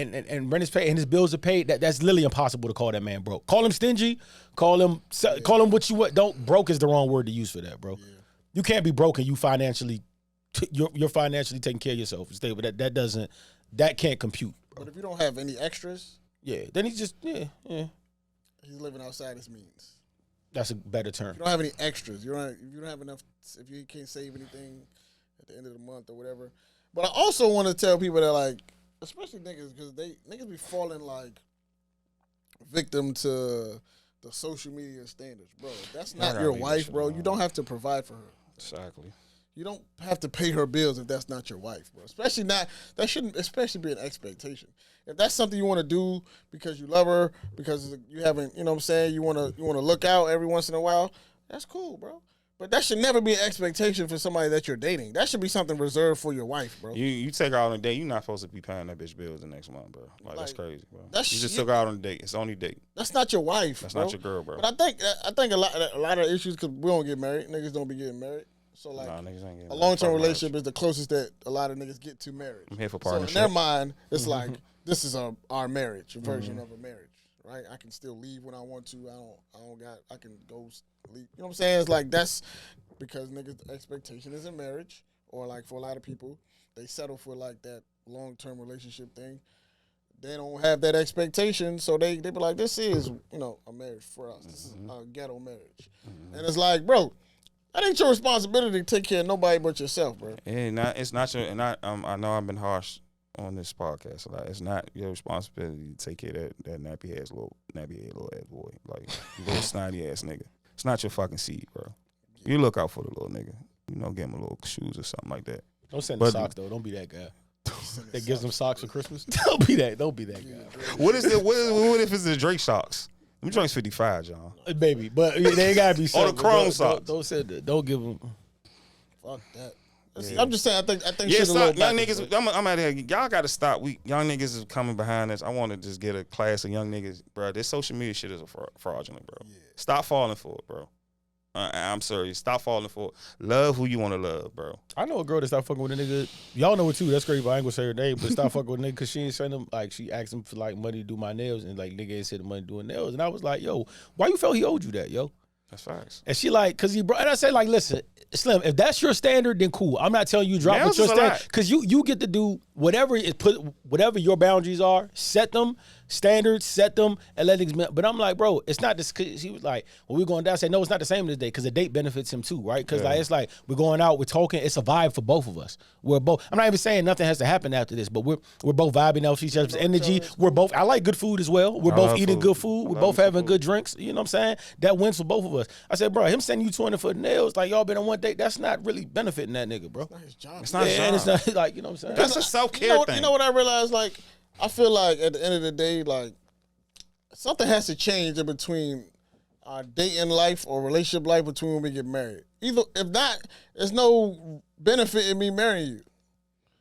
rent is paid and his bills are paid, that's literally impossible to call that man broke. Call him stingy. Call him what you want. Don't broke is the wrong word to use for that, bro. Yeah. You can't be broke and you financially, you're financially taking care of yourself. Stable. That can't compute, bro. But if you don't have any extras, then he's just he's living outside his means. That's a better term. If you don't have any extras, if you don't have enough, if you can't save anything at the end of the month or whatever. But I also want to tell people that like, especially niggas, because niggas be falling like victim to the social media standards, bro. That's not your wife, bro. You don't have to provide for her. Exactly. You don't have to pay her bills if that's not your wife, bro. Especially not, that shouldn't especially be an expectation. If that's something you want to do because you love her, because you haven't, you know what I'm saying, you want to look out every once in a while, that's cool, bro. But that should never be an expectation for somebody that you're dating. That should be something reserved for your wife, bro. You take her out on a date, you're not supposed to be paying that bitch bills the next month, bro. Like that's crazy, bro. You just took her out on a date. It's only date. That's not your wife, That's not your girl, bro. But I think a lot of issues, because we don't get married. Niggas don't be getting married. So like a long-term relationship is the closest that a lot of niggas get to marriage. I'm here for partnership. So in their mind, it's like this is our marriage, a version of a marriage, right? I can still leave when I want to. I can go leave. You know what I'm saying? It's like that's because niggas' expectation is in marriage, or like for a lot of people, they settle for like that long-term relationship thing. They don't have that expectation, so they be like, this is a marriage for us. This is a ghetto marriage, and it's like, bro. That ain't your responsibility to take care of nobody but yourself, bro. It's not your. And I know I've been harsh on this podcast a lot. It's not your responsibility to take care of that nappy head little ass boy, like little snotty ass nigga. It's not your fucking seed, bro. You look out for the little nigga. You know, get him a little shoes or something like that. Don't send the socks though. Don't be that guy. That gives them socks for Christmas. Don't be that guy. What if it's the Drake socks? Them joints 55, John. Baby, but they ain't gotta be. Or the chrome socks. Don't send that. Don't give them. Fuck that. I'm just saying. I think Yeah, shit a stop. little Young back. niggas, I'm out here. Y'all got to stop. Young niggas is coming behind us. I want to just get a class of young niggas, bro. This social media shit is fraudulent, bro. Yeah. Stop falling for it, bro. I'm serious. Stop falling for it. Love who you want to love, bro. I know a girl that stopped fucking with a nigga. Y'all know it too. That's crazy, but I ain't gonna say her name. But stop fucking with a nigga because she ain't send him, like, she asked him for, like, money to do my nails. And, like, nigga ain't said the money doing nails. And I was like, yo, why you felt he owed you that, yo? That's facts. And she like, cause he brought, and I say like, listen, Slim, if that's your standard, then cool. I'm not telling you drop Nails what your is a standard, lot. cause you get to do whatever your boundaries are, set them, standards, set them, and let things. But I'm like, bro, it's not this. Cause he was like, well, we're going down. I said, no, it's not the same this day, cause the date benefits him too, right? Cause like it's like we're going out, we're talking. It's a vibe for both of us. We're both. I'm not even saying nothing has to happen after this, but we're both vibing off each other's energy. We're both. I like good food as well. We're both eating good food. We're both having good drinks. You know what I'm saying? That wins for both of us. I said, bro, him sending you 200 for the nails, like y'all been on one date. That's not really benefiting that nigga, bro. It's not his job. It's not his job. And it's not like, you know what I'm saying? That's a self-care thing. You know what I realized? Like, I feel like at the end of the day, like, something has to change in between our dating life or relationship life between when we get married. Either, if not, there's no benefit in me marrying you.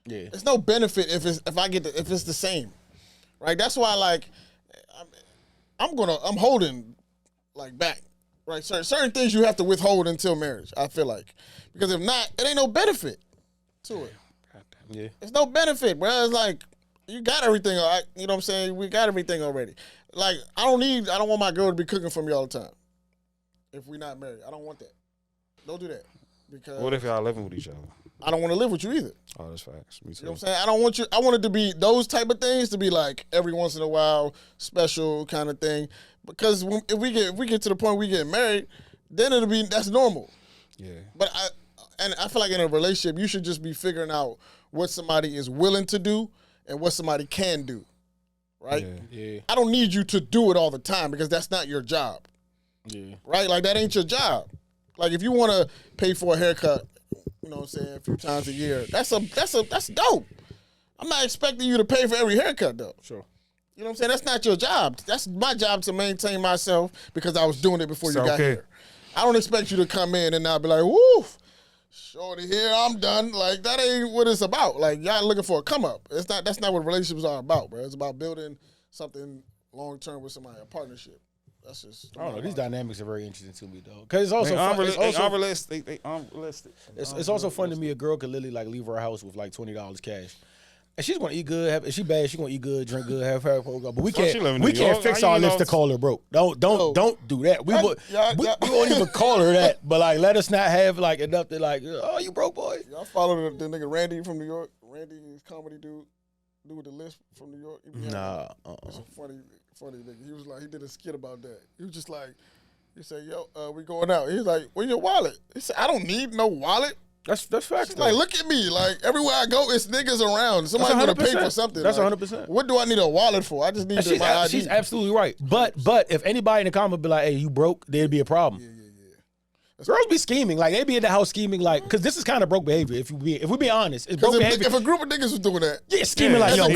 Yeah. There's no benefit if it's the same, right? That's why, like, I'm holding, like, back, right? Certain things you have to withhold until marriage, I feel like, because if not, it ain't no benefit to it. Yeah. There's no benefit, bro. It's like, you got everything, all right? You know what I'm saying? We got everything already. Like, I don't want my girl to be cooking for me all the time. If we're not married, I don't want that. Don't do that. Because What if y'all living with each other? I don't want to live with you either. Oh, that's facts. Me too. You know what I'm saying? I don't want you. I want it to be those type of things to be like every once in a while, special kind of thing. Because if we get to the point we get married, then that's normal. Yeah. But I feel like in a relationship, you should just be figuring out what somebody is willing to do and what somebody can do. Right? Yeah. I don't need you to do it all the time because that's not your job. Yeah. Right? Like, that ain't your job. Like, if you want to pay for a haircut, you know what I'm saying, a few times a year, that's dope. I'm not expecting you to pay for every haircut, though. Sure. You know what I'm saying? That's not your job. That's my job to maintain myself because I was doing it before you got here. I don't expect you to come in and now be like, woo, shorty here, I'm done. Like, that ain't what it's about. Like, y'all looking for a come up. That's not what relationships are about, bro. It's about building something long term with somebody, a partnership. That's just. I don't know. These dynamics are very interesting to me though, because it's also unrealistic. It's also fun to me. A girl could literally like leave her house with like $20 cash, and she's gonna eat good. If she bad, she's gonna eat good, drink good, have her. But we can't fix our lips to call her broke. Don't do that. We won't even call her that. But like, let us not have like enough to like, oh, you broke boy. Y'all follow the nigga Randy from New York. Randy, comedy dude with the list from New York. Nah. It's a funny nigga. He was like, he did a skit about that. He was just like, he said, yo, we going out. He was like, where's your wallet? He said, I don't need no wallet. That's facts. Like, look at me. Like, everywhere I go, it's niggas around. Somebody's gonna pay for something. That's like, 100%. What do I need a wallet for? I just need my ID. She's absolutely right. But if anybody in the comment be like, hey, you broke, there'd be a problem. Yeah. Girls be scheming, like they be in the house scheming, like because this is kind of broke behavior. If we be honest, it's broke behavior. If a group of niggas was doing that, scheming like yo,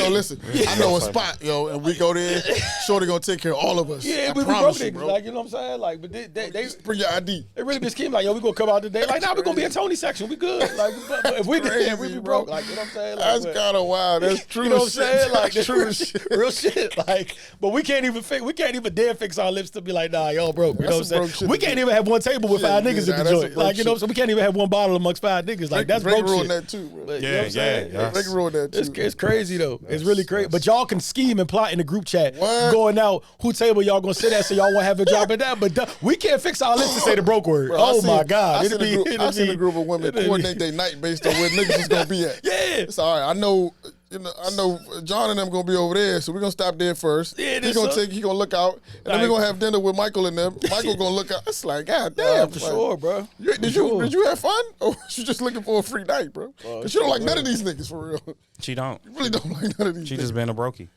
listen, I know a spot, yo, and we go there. Shorty gonna take care of all of us. Yeah, we promise broke you, niggas, bro. like you know what I'm saying, like but they just bring your ID. They really be scheming like yo, we gonna come out today, like nah, we gonna be in Tony's section, we good. Like but if we did, we be broke, like you know what I'm saying. Like, that's kind of wild. That's true. You know what I'm saying? Like that's true real shit. Like, but we can't even dare fix our lips to be like nah, y'all broke. You know what I'm saying? We can't even have one table with 5 niggas in the joint. Like, you know, so we can't even have one bottle amongst 5 niggas. Like, that's broke shit. That too, bro. But, you know what I'm saying? They can ruin that too. It's crazy, though. It's really crazy. But y'all can scheme and plot in the group chat. Going out, who table y'all gonna sit at so y'all won't have a drop of that. But we can't fix our lips to say the broke word. Bro, oh, my God. I seen a group of women coordinate their night based on where niggas is gonna be at. Yeah. It's all right. I know I know John and them gonna be over there, so we're gonna stop there first. Yeah, he gonna look out, and then we're gonna have dinner with Michael and them. Michael gonna look out. It's like, God damn, for sure, bro. Did you have fun, or you just looking for a free night, bro? Because you don't like none of these niggas for real. She don't. You really don't like none of these. She niggas. just been a brokey.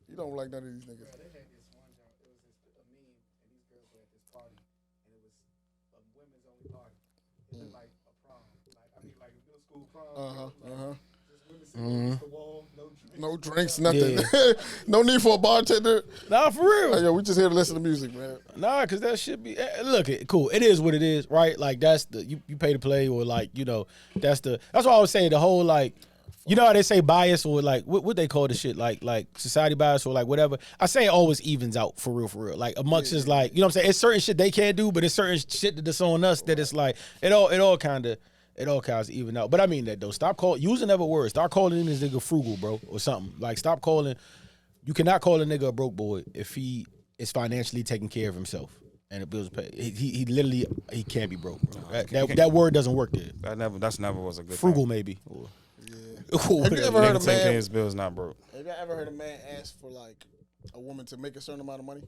You don't like none of these niggas. No drinks, nothing. Yeah. No need for a bartender. Nah, for real. Like, yo, we just here to listen to music, man. Nah, cause that should be look. Cool. It is what it is, right? Like that's the you pay to play, or like that's what I was saying. The whole like, you know how they say bias or like what they call the shit like society bias or like whatever. I say it always evens out for real. Like amongst is like, you know what I'm saying. It's certain shit they can't do, but it's certain shit that's on us that it's like it all kind of even out. But I mean that though. Stop using other words. Start calling this nigga frugal, bro, or something. Like stop calling. You cannot call a nigga a broke boy if he is financially taking care of himself and the bills paid. He literally can't be broke, bro. That word doesn't work there. That's never was a good frugal thing. maybe. Have you ever heard a Taking care of man? his bills not broke. Have you ever heard a man ask for like a woman to make a certain amount of money?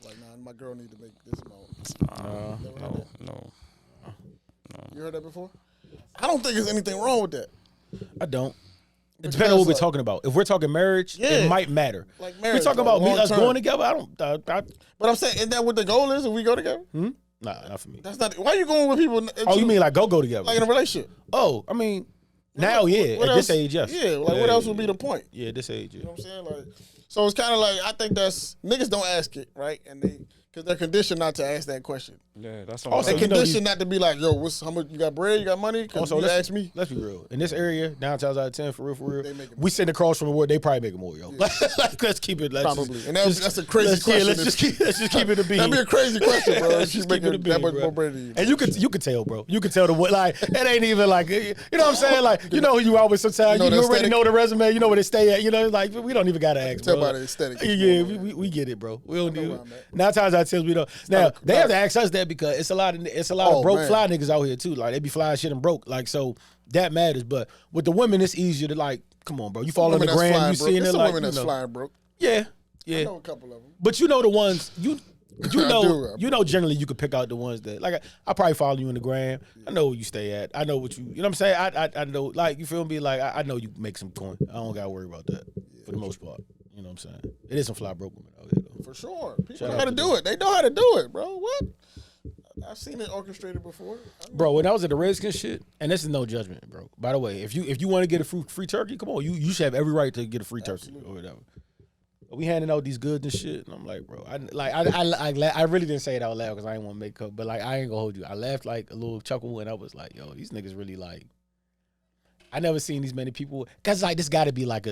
Like, nah, my girl need to make this amount. No. You heard that before? I don't think there's anything wrong with that. I don't. It depends on what we're talking about. If we're talking marriage, it might matter. Like marriage, we're talking like about us long-term. going together. I don't. But I'm saying, isn't that what the goal is? If we go together? Nah, not for me. That's not. Why are you going with people? Oh, you mean like go together? like in a relationship? Oh, I mean, now, yeah. What At this else? age, yes. Yeah, like what else would be the point? Yeah, at this age, yeah. You know what I'm saying? Like, so it's kind of like I think that's niggas don't ask it, right? And because they're conditioned not to ask that question. Yeah, that's Also, They're you know conditioned not to be like, yo, how much you got bread, you got money? Because you ask me. Let's be real. In this area, 9 times out of 10, for real, They make it we sitting across from the word, they probably make more, yo. Like, let's keep it. Probably. And that's a crazy question. Let's just keep it a beat. That'd be a crazy question, bro. Let's If she's just keep it a making that beat, much bro. more bread than you. And you could tell, bro. You could tell the what, like, it ain't even like, you know what I'm saying? Like, you know who you are with sometimes. You know You the already aesthetic? know the resume. You know where they stay at. You know, like, we don't even got to ask, Tell bro. by the aesthetic. Yeah, we get it, bro. We don't know do where it. I'm at. 9 times out of 10, we don't. Now, they have to ask us that because it's a lot of broke man. fly niggas out here, too. Like, they be flying shit and broke. Like, so that matters. But with the women, it's easier to, like, come on, bro. You fall on the gram, you seeing it, There's some like, women that's you know. flying broke. Yeah. I know a couple of them. But you know the ones you do. you know generally you could pick out the ones that like I probably follow you in the gram. I know where you stay at. I know what you know what I'm saying. I know, like, you feel me, like I know you make some coin. I don't gotta worry about that for the most part. You know what I'm saying. It is some fly broke women out here though. For sure. People Shout know out how to to do it. They know how to do it, bro. What? I've seen it orchestrated before. Bro, when I was at the Redskins shit, and this is no judgment, bro. By the way, if you want to get a free turkey, come on, you should have every right to get a free turkey or whatever. We handing out these goods and shit, and I'm like, bro, I really didn't say it out loud because I didn't want to make up, but like I ain't gonna hold you. I laughed like a little chuckle, and I was like, yo, these niggas really like. I never seen these many people, cause like this got to be like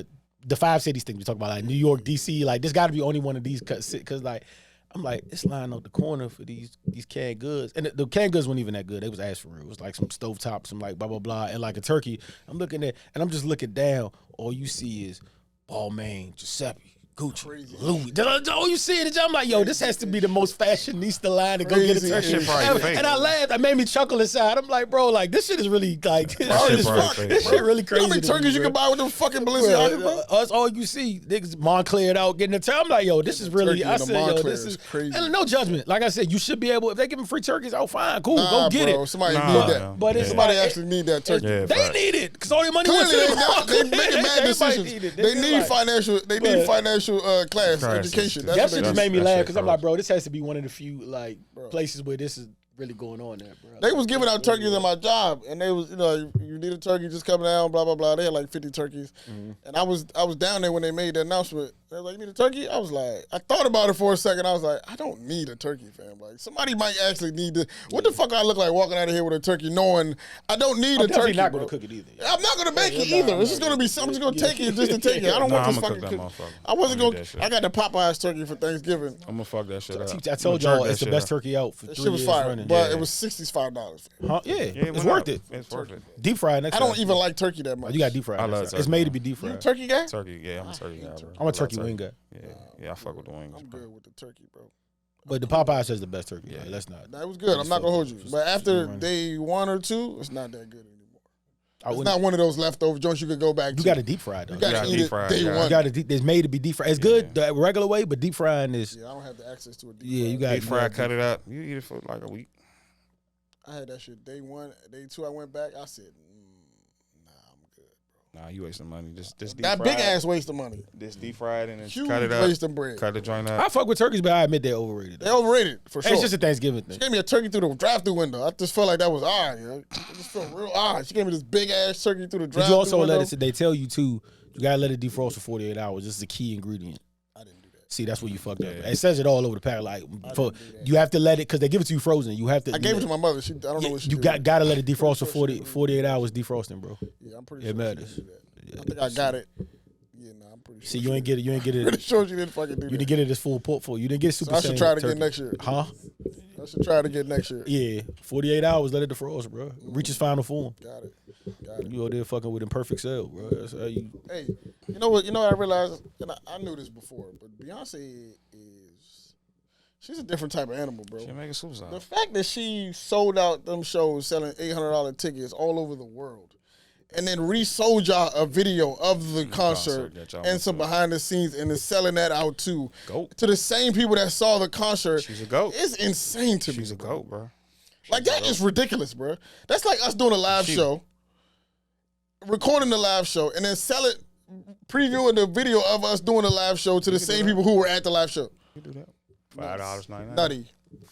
the 5 cities thing we talk about, like New York, DC, like this got to be only one of these, cause like. I'm like, it's lying out the corner for these canned goods. And the canned goods weren't even that good. They was ass for real. It was like some stovetop, some like blah, blah, blah, and like a turkey. I'm looking at, and I'm just looking down. All you see is Balmain, Giuseppe, Gucci, Louis. All you see is, I'm like, yo, this has to be the most fashionista line to go get a Crazy. turkey. That shit probably fake. And I laughed. It made me chuckle inside. I'm like, bro, like, this shit is really, like, this shit shit probably fake, this bro. shit really You know crazy. how many to me, turkeys you bro. can buy with them fucking Balenciaga, bro? That's all you see. Niggas Montclair out getting the turkey. I'm like, yo, this is really. turkey I and the said, yo, Montclair this is is crazy. And no judgment. Like I said, you should be able. If they give them free turkeys, oh fine, cool, Nah, go get bro. it. Somebody Nah, need that. But it's Somebody like, actually need that turkey. Yeah, they fact. need it because all their money went to Clearly, the market. they making bad Everybody decisions. need it. They need like, financial. They need financial class Classes. education. That That's shit what just they made me that laugh shit because I'm like, gross. bro, this has to be one of the few like places where this is really going on there, bro. They was giving out turkeys at my job, and they was, you need a turkey, just come down, blah blah blah. They had like 50 turkeys, and I was down there when they made the announcement. They was like, "You need a turkey?" I was like, I thought about it for a second. I was like, I don't need a turkey, fam. Like somebody might actually need to. What the fuck I look like walking out of here with a turkey, knowing I don't need I'm a definitely turkey. not bro. gonna cook it either. I'm not gonna make it either. It's just gonna be something. I'm just gonna take it just to take it. I don't want Nah, this I'ma fucking. cook that motherfucker. I wasn't I'ma eat gonna. that shit. I got the Popeyes turkey for Thanksgiving. I'm gonna fuck that shit up. I told I'ma y'all jerk it's the that best shit up. turkey out for That 3 shit was years fire, running. but Yeah. it was $65. Huh? Yeah, Yeah, it's went worth up. it. It's worth it. Deep fried next I time. don't even like turkey that much. You got deep fried. I next love time. It's turkey. made to be deep You a fried. turkey guy? Turkey, yeah, I'm a turkey guy, bro. I'm a turkey wing guy. Yeah, I fuck with the wings. I'm good with the turkey, bro. But the Popeyes says the best turkey. Yeah, let's not. That was good. I'm not gonna hold you. But after day 1 or 2, it's not that good anymore. It's not one of those leftover joints you could go back to. You got to deep fry it, though. You got to eat it day one. You got to it's made to be deep fried. It's good the regular way, but deep frying is. Yeah, I don't have the access to it. You got deep fry, cut it up. You eat it for like a week. I had that shit day one, day two. I went back. I said, nah, I'm good, bro. Nah, you wasting money. This deep that fried, big ass waste of money. This deep fried and huge cut it up. Waste of bread. Cut the joint up. I fuck with turkeys, but I admit they're overrated. They overrated for sure. It's just a Thanksgiving thing. She gave me a turkey through the drive-through window. I just felt like that was odd. You know? It just felt real odd. She gave me this big ass turkey through the Did drive-through you also window. let it? They tell you too. You gotta let it defrost for 48 hours. This is a key ingredient. I didn't do that. See, that's where you fucked up. It says it all over the pack. Like, you have to let it because they give it to you frozen. You have to. I gave it to my mother. I don't know what she You did. gotta let it defrost for 48 hours. Defrosting, bro. Yeah, I'm pretty It sure matters. she didn't do that. I think I got it. Yeah, nah, I'm pretty sure. See, you ain't get it. You ain't get it. Pretty sure she didn't fucking do You that. didn't get it as full portfolio. You didn't get super. So I should try to get next year. Huh? I should try to get next year. Yeah, 48 hours. Let it defrost, bro. Reach its final form. Got it. Got it. You out there fucking with imperfect cell, bro. That's how you. Hey, you know what? You know what I realized, and I knew this before, but Beyonce she's a different type of animal, bro. She make a suicide. The fact that she sold out them shows selling $800 tickets all over the world, and then resold y'all a video of the concert and some behind the scenes, and is selling that out too to the same people that saw the concert. She's a goat. It's insane to me. She's a goat, bro. Like that is ridiculous, bro. That's like us doing a live show, recording the live show, and then previewing the video of us doing a live show to the same people who were at the live show. You do that. $5.99. Nutty.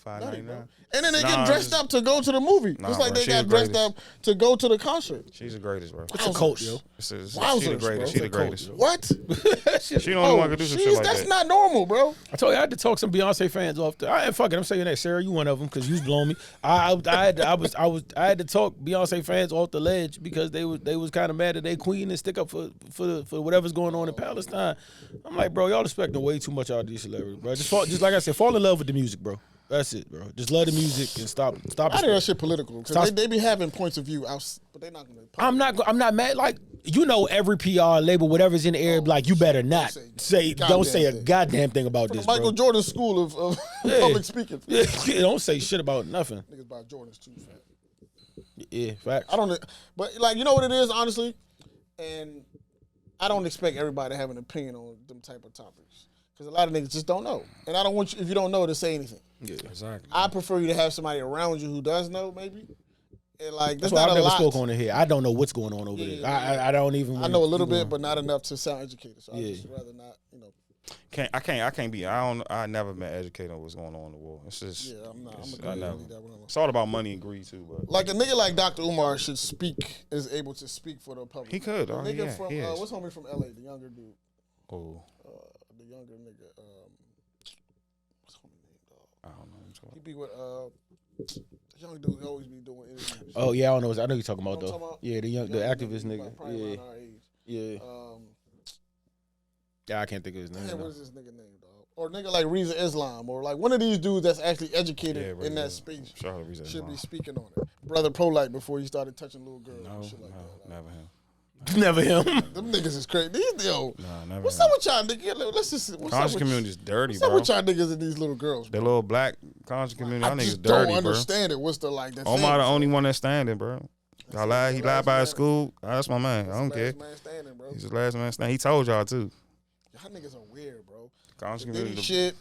$5.99. And then they get dressed up to go to the movie. Just like bro, they got dressed up to go to the concert. She's the greatest, bro. It's a cult, yo. She the Wowzers, greatest. bro. She the greatest. What? She the only one can do some shit like that's that. not normal, bro. I told you I had to talk some Beyonce fans off. Fuck it, I'm saying that, Sarah. You one of them because you was blowing me. I had to talk Beyonce fans off the ledge because they was kind of mad at their queen and stick up for whatever's going on in Palestine. I'm like, bro, y'all expecting way too much out of these celebrities, bro. Just like I said, fall in love with the music, bro. That's it, bro. Just love the music and stop. I think that shit political because they be having points of view, but they're not gonna. I'm not mad. Like every PR label, whatever's in the air, like you better not don't say a goddamn thing about this, Michael bro. Jordan School of public speaking. Yeah, don't say shit about nothing. Niggas buy Jordans too, fat. Yeah, facts. I don't, but like you know what it is, honestly, and I don't expect everybody to have an opinion on them type of topics because a lot of niggas just don't know, and I don't want you if you don't know to say anything. Yeah, exactly. I prefer you to have somebody around you who does know, maybe. And like that's why I've never spoke on it here. I don't know what's going on over there. I don't even. I know a little bit, but not enough to sound educated. So I just rather not, you know. I never been educated on what's going on in the world. It's just I'm not. It's all about money and greed too. But like a nigga like Dr. Umar is able to speak for the public. He could. The nigga from what's homie from LA, the younger dude. Oh. The younger nigga. What's homie name, dog? I don't know. He be with the young dude. He always be doing interviews. Oh yeah, I don't know. I know you're talking about You know though. what I'm talking Yeah, the activist nigga. Probably around our age. Yeah. Yeah, I can't think of his name. Man, what is this nigga name, dog? Or nigga like Reza Islam, or like one of these dudes that's actually educated in that space should be speaking on it. Brother Polite before he started touching little girls and shit like that. Never him. Never him. Them niggas is crazy. Never what's up with y'all niggas? Let's just. Conscious community is dirty, what's bro. up with y'all niggas and these little girls? The little black conscious community, y'all I niggas just dirty, don't bro. understand it. What's the like? Omar the only one that's standing, bro. He lied by his school. That's my man. I don't care. He's the last man standing. He told y'all too. Y'all niggas are weird, bro. Conscious the community. Diddy shit.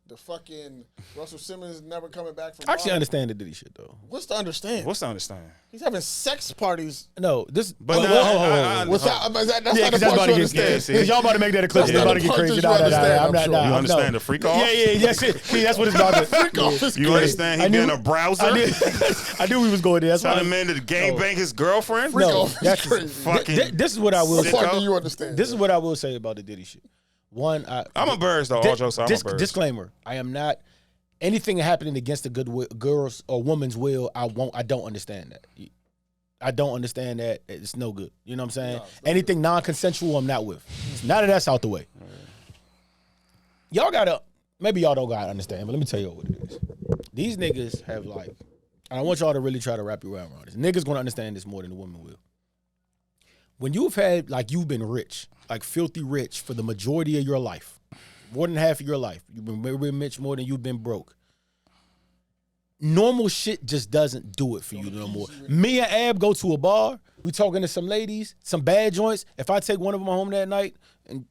The fucking Russell Simmons never coming back from. I actually understand the Diddy shit though. What's to understand? He's having sex parties. No, this. But that's about to get because y'all about to make that a clip. It's about to get crazy. You understand the freak off? Yeah. See, that's what it's about. Freak off. You understand he being a browser? I knew we was going there. That's telling man to gang bang his girlfriend. Freak off. That's crazy. This is what I will. What do you understand? This is what I will say about the Diddy shit. One, I'm embarrassed though. All jokes, I'm embarrassed. Disclaimer: I am not anything happening against a good girl's or woman's will. I don't understand that. I don't understand that. It's no good. You know what I'm saying? Anything non-consensual, I'm not with. Now that that's out the way, y'all gotta. Maybe y'all don't gotta understand, but let me tell you what it is. These niggas have like, and I want y'all to really try to wrap your arm around this. Niggas gonna understand this more than the women will. When you've had, like, you've been rich, like filthy rich for the majority of your life, more than half of your life, you've been rich more than you've been broke. normal shit just doesn't do it for you no more. Me and Ab go to a bar. We talking to some ladies, some bad joints. If I take one of them home that night, and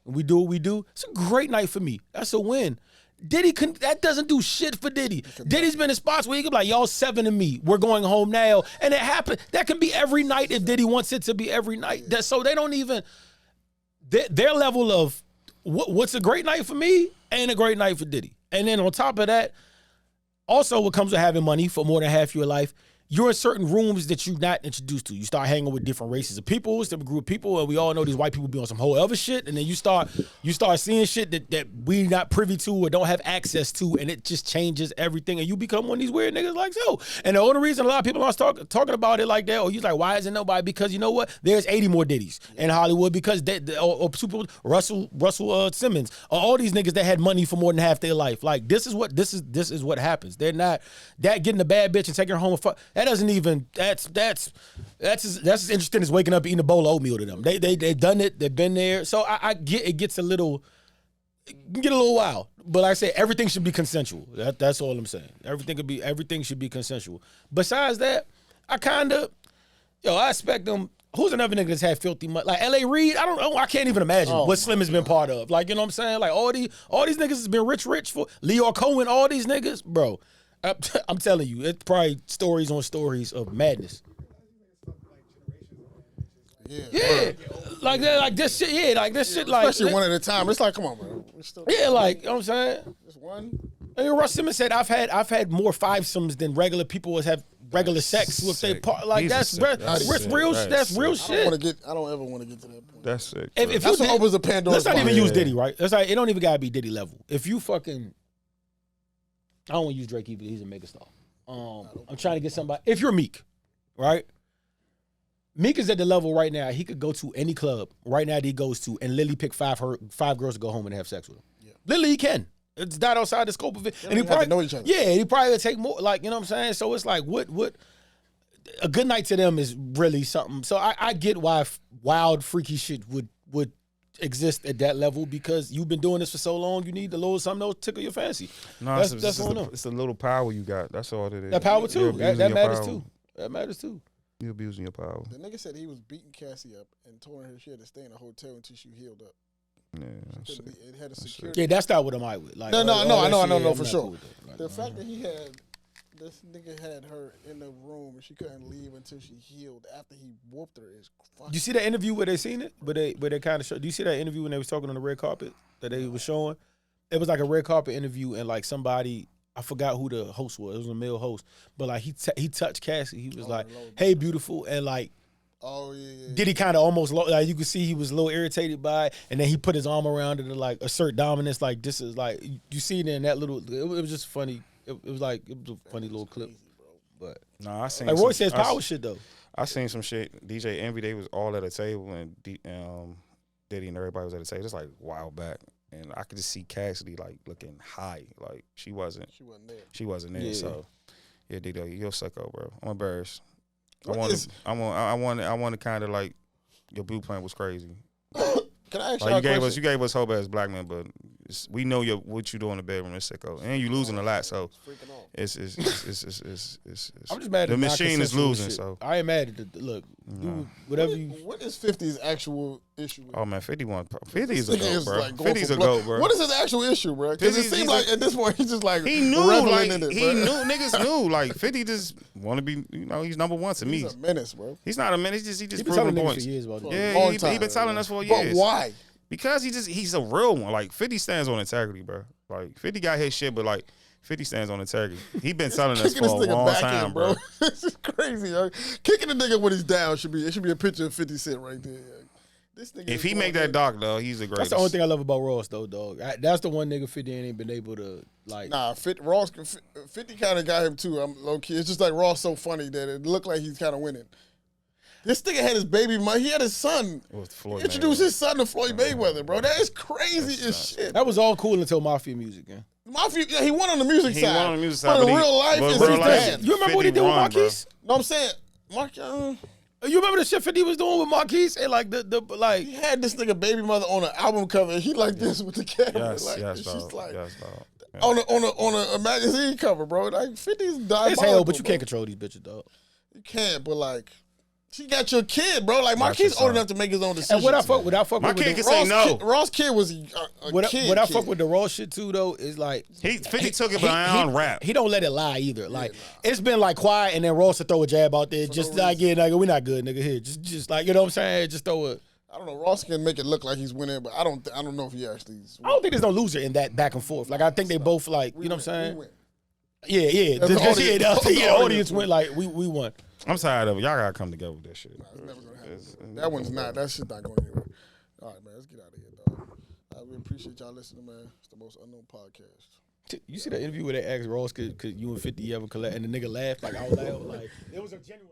we do what we do, it's a great night for me. That's a win. Diddy that doesn't do shit for Diddy. Diddy's been in spots where he could be like, y'all 7 to me. We're going home now. And it happened. That can be every night if Diddy wants it to be every night. So they don't even, their level of what's a great night for me ain't a great night for Diddy. And then on top of that, also what comes with having money for more than half your life, you're in certain rooms that you're not introduced to. You start hanging with different races of people, different group of people, and we all know these white people be on some whole other shit, and then you start seeing shit that we not privy to or don't have access to, and it just changes everything, and you become one of these weird niggas like so. And the only reason a lot of people aren't talking about it like that, or you're like, why isn't nobody? Because you know what? There's 80 more Diddies in Hollywood because Russell Simmons, all these niggas that had money for more than half their life. Like this is what happens. They're not that getting a bad bitch and taking her home and fuck. That doesn't even that's as interesting as waking up eating a bowl of oatmeal to them. They've done it. They've been there. So I get it gets a little wild. But like I say, everything should be consensual. That's all I'm saying. Everything should be consensual. Besides that, I expect them. Who's another nigga that's had filthy money? Like L.A. Reid, I can't even imagine what Slim has been part of. Like, you know what I'm saying? Like all these niggas has been rich for Leo Cohen, all these niggas, bro. I'm telling you, it's probably stories on stories of madness. Yeah, like that, like this shit. Yeah, like this shit. Like especially one at a time. It's like, come on, bro. Like you know what I'm saying. Just one. And Russ Simmons said, "I've had more fivesomes than regular people have regular sex with their part." Like that's real shit. I don't ever want to get to that point. That's sick. If that's what opens a Pandora's box. Let's not even use Diddy, right? That's like it don't even gotta be Diddy level. If you fucking I don't want to use Drake either. He's a megastar. I'm trying to get somebody. If you're Meek, right? Meek is at the level right now. He could go to any club right now that he goes to and literally pick five girls to go home and have sex with him. Yeah. Literally, he can. It's not outside the scope of it. And he probably know each other. Yeah, he probably would take more. Like you know what I'm saying. So it's like what a good night to them is really something. So I get why wild freaky shit would exist at that level because you've been doing this for so long. You need a little something that'll tickle your fancy. No, it's a little power you got. That's all it is. That power too. That matters too. That matters too. You're abusing your power. The nigga said he was beating Cassie up and told her she had to stay in a hotel until she healed up. Yeah, it had a security. Yeah, that's not what I'm out with. Like, no, I know for sure. Cool like, the fact that this nigga had her in the room and she couldn't leave until she healed after he whooped her is fucking. You see that interview where they seen it? Where they kind of show? Do you see that interview when they was talking on the red carpet that they was showing? It was like a red carpet interview and like somebody, I forgot who the host was. It was a male host, but like he touched Cassie. He was like, "Hey, beautiful," and like. Oh yeah. Did he kind of almost like you could see he was a little irritated by it, and then he put his arm around it to like assert dominance. Like this is like you see it in that little. It was just funny. It was a funny little clip. But nah, I seen like Roy says power shit though. I seen some shit. DJ Envy, they was all at a table, and Diddy and everybody was at a table. It's like a while back, and I could just see Cassidy like looking high, like she wasn't there. Yeah. So yeah, Diddy, you're a sucko, bro. I'm embarrassed. I want to kind of like your blueprint was crazy. Can I ask like you gave us hope as black men, but we know what you do in the bedroom is sicko, and you losing a lot. So it's I'm just mad at the machine is losing. Shit. So I ain't mad at the look. Do whatever you. What is 50's actual issue? Oh man, 50 is a goat, bro. 50's a goat, bro. What is his actual issue, bro? Because it seems like at this point he's just like he knew, like in it, he knew niggas knew, like 50 just want to be, he's number one to me. He's a menace, bro. He's not a menace. He just been proving telling points. For years about it. Yeah, he been telling us for years. But why? Because he's a real one. Like 50 stands on integrity, bro. Like 50 got his shit, but like 50 stands on integrity. He been telling us for a long time, bro. This is crazy, yo. Kicking a nigga when he's down should be a picture of 50 Cent right there. This nigga if he make that doc, though, he's the greatest. That's the only thing I love about Ross, though, dog. That's the one nigga 50 ain't been able to like. Nah, 50 kind of got him too. I'm low key. It's just like Ross so funny that it looked like he's kind of winning. This nigga had his baby. He had his son. He introduced his son to Floyd Mayweather, bro. That is crazy as shit. That was all cool until Mafia music, man. Mafia, yeah, he won on the music side. He won on the music side. But in real life, it's his dad. You remember what he did with Marquise? No, I'm saying, you remember the shit 50 was doing with Marquise and like the like he had this nigga baby mother on an album cover. And he like this with the camera. Yes, like, yes, it's just like, yes, dog. on a magazine cover, bro. Like 50's diabolical. It's hell, but you bro. can't control these bitches, dog. You can't, but like, she got your kid, bro. Like Marquise old enough to make his own decisions. And what I fuck My with kid the, can say no. Ross kid was a kid. What I fuck with the Ross shit too though is like 50 took it behind rap. He don't let it lie either. Like it's been like quiet, and then Ross will throw a jab out there, just like nigga, we not good, nigga. Here, just like you know what I'm saying. Just throw a. I don't know. Ross can make it look like he's winning, but I don't know if he actually is. I don't think there's no loser in that back and forth. Like I think they both like you know what I'm saying. We win. Yeah. The audience went like we won. I'm tired of it. Y'all gotta come together with that shit. It's never gonna happen. That one's not. That shit's not going anywhere. All right, man. Let's get out of here, dog. I really appreciate y'all listening, man. It's the most unknown podcast. You see that interview where they asked Ross, could you and 50 ever collect, and the nigga laughed like out loud, like it was a genuine.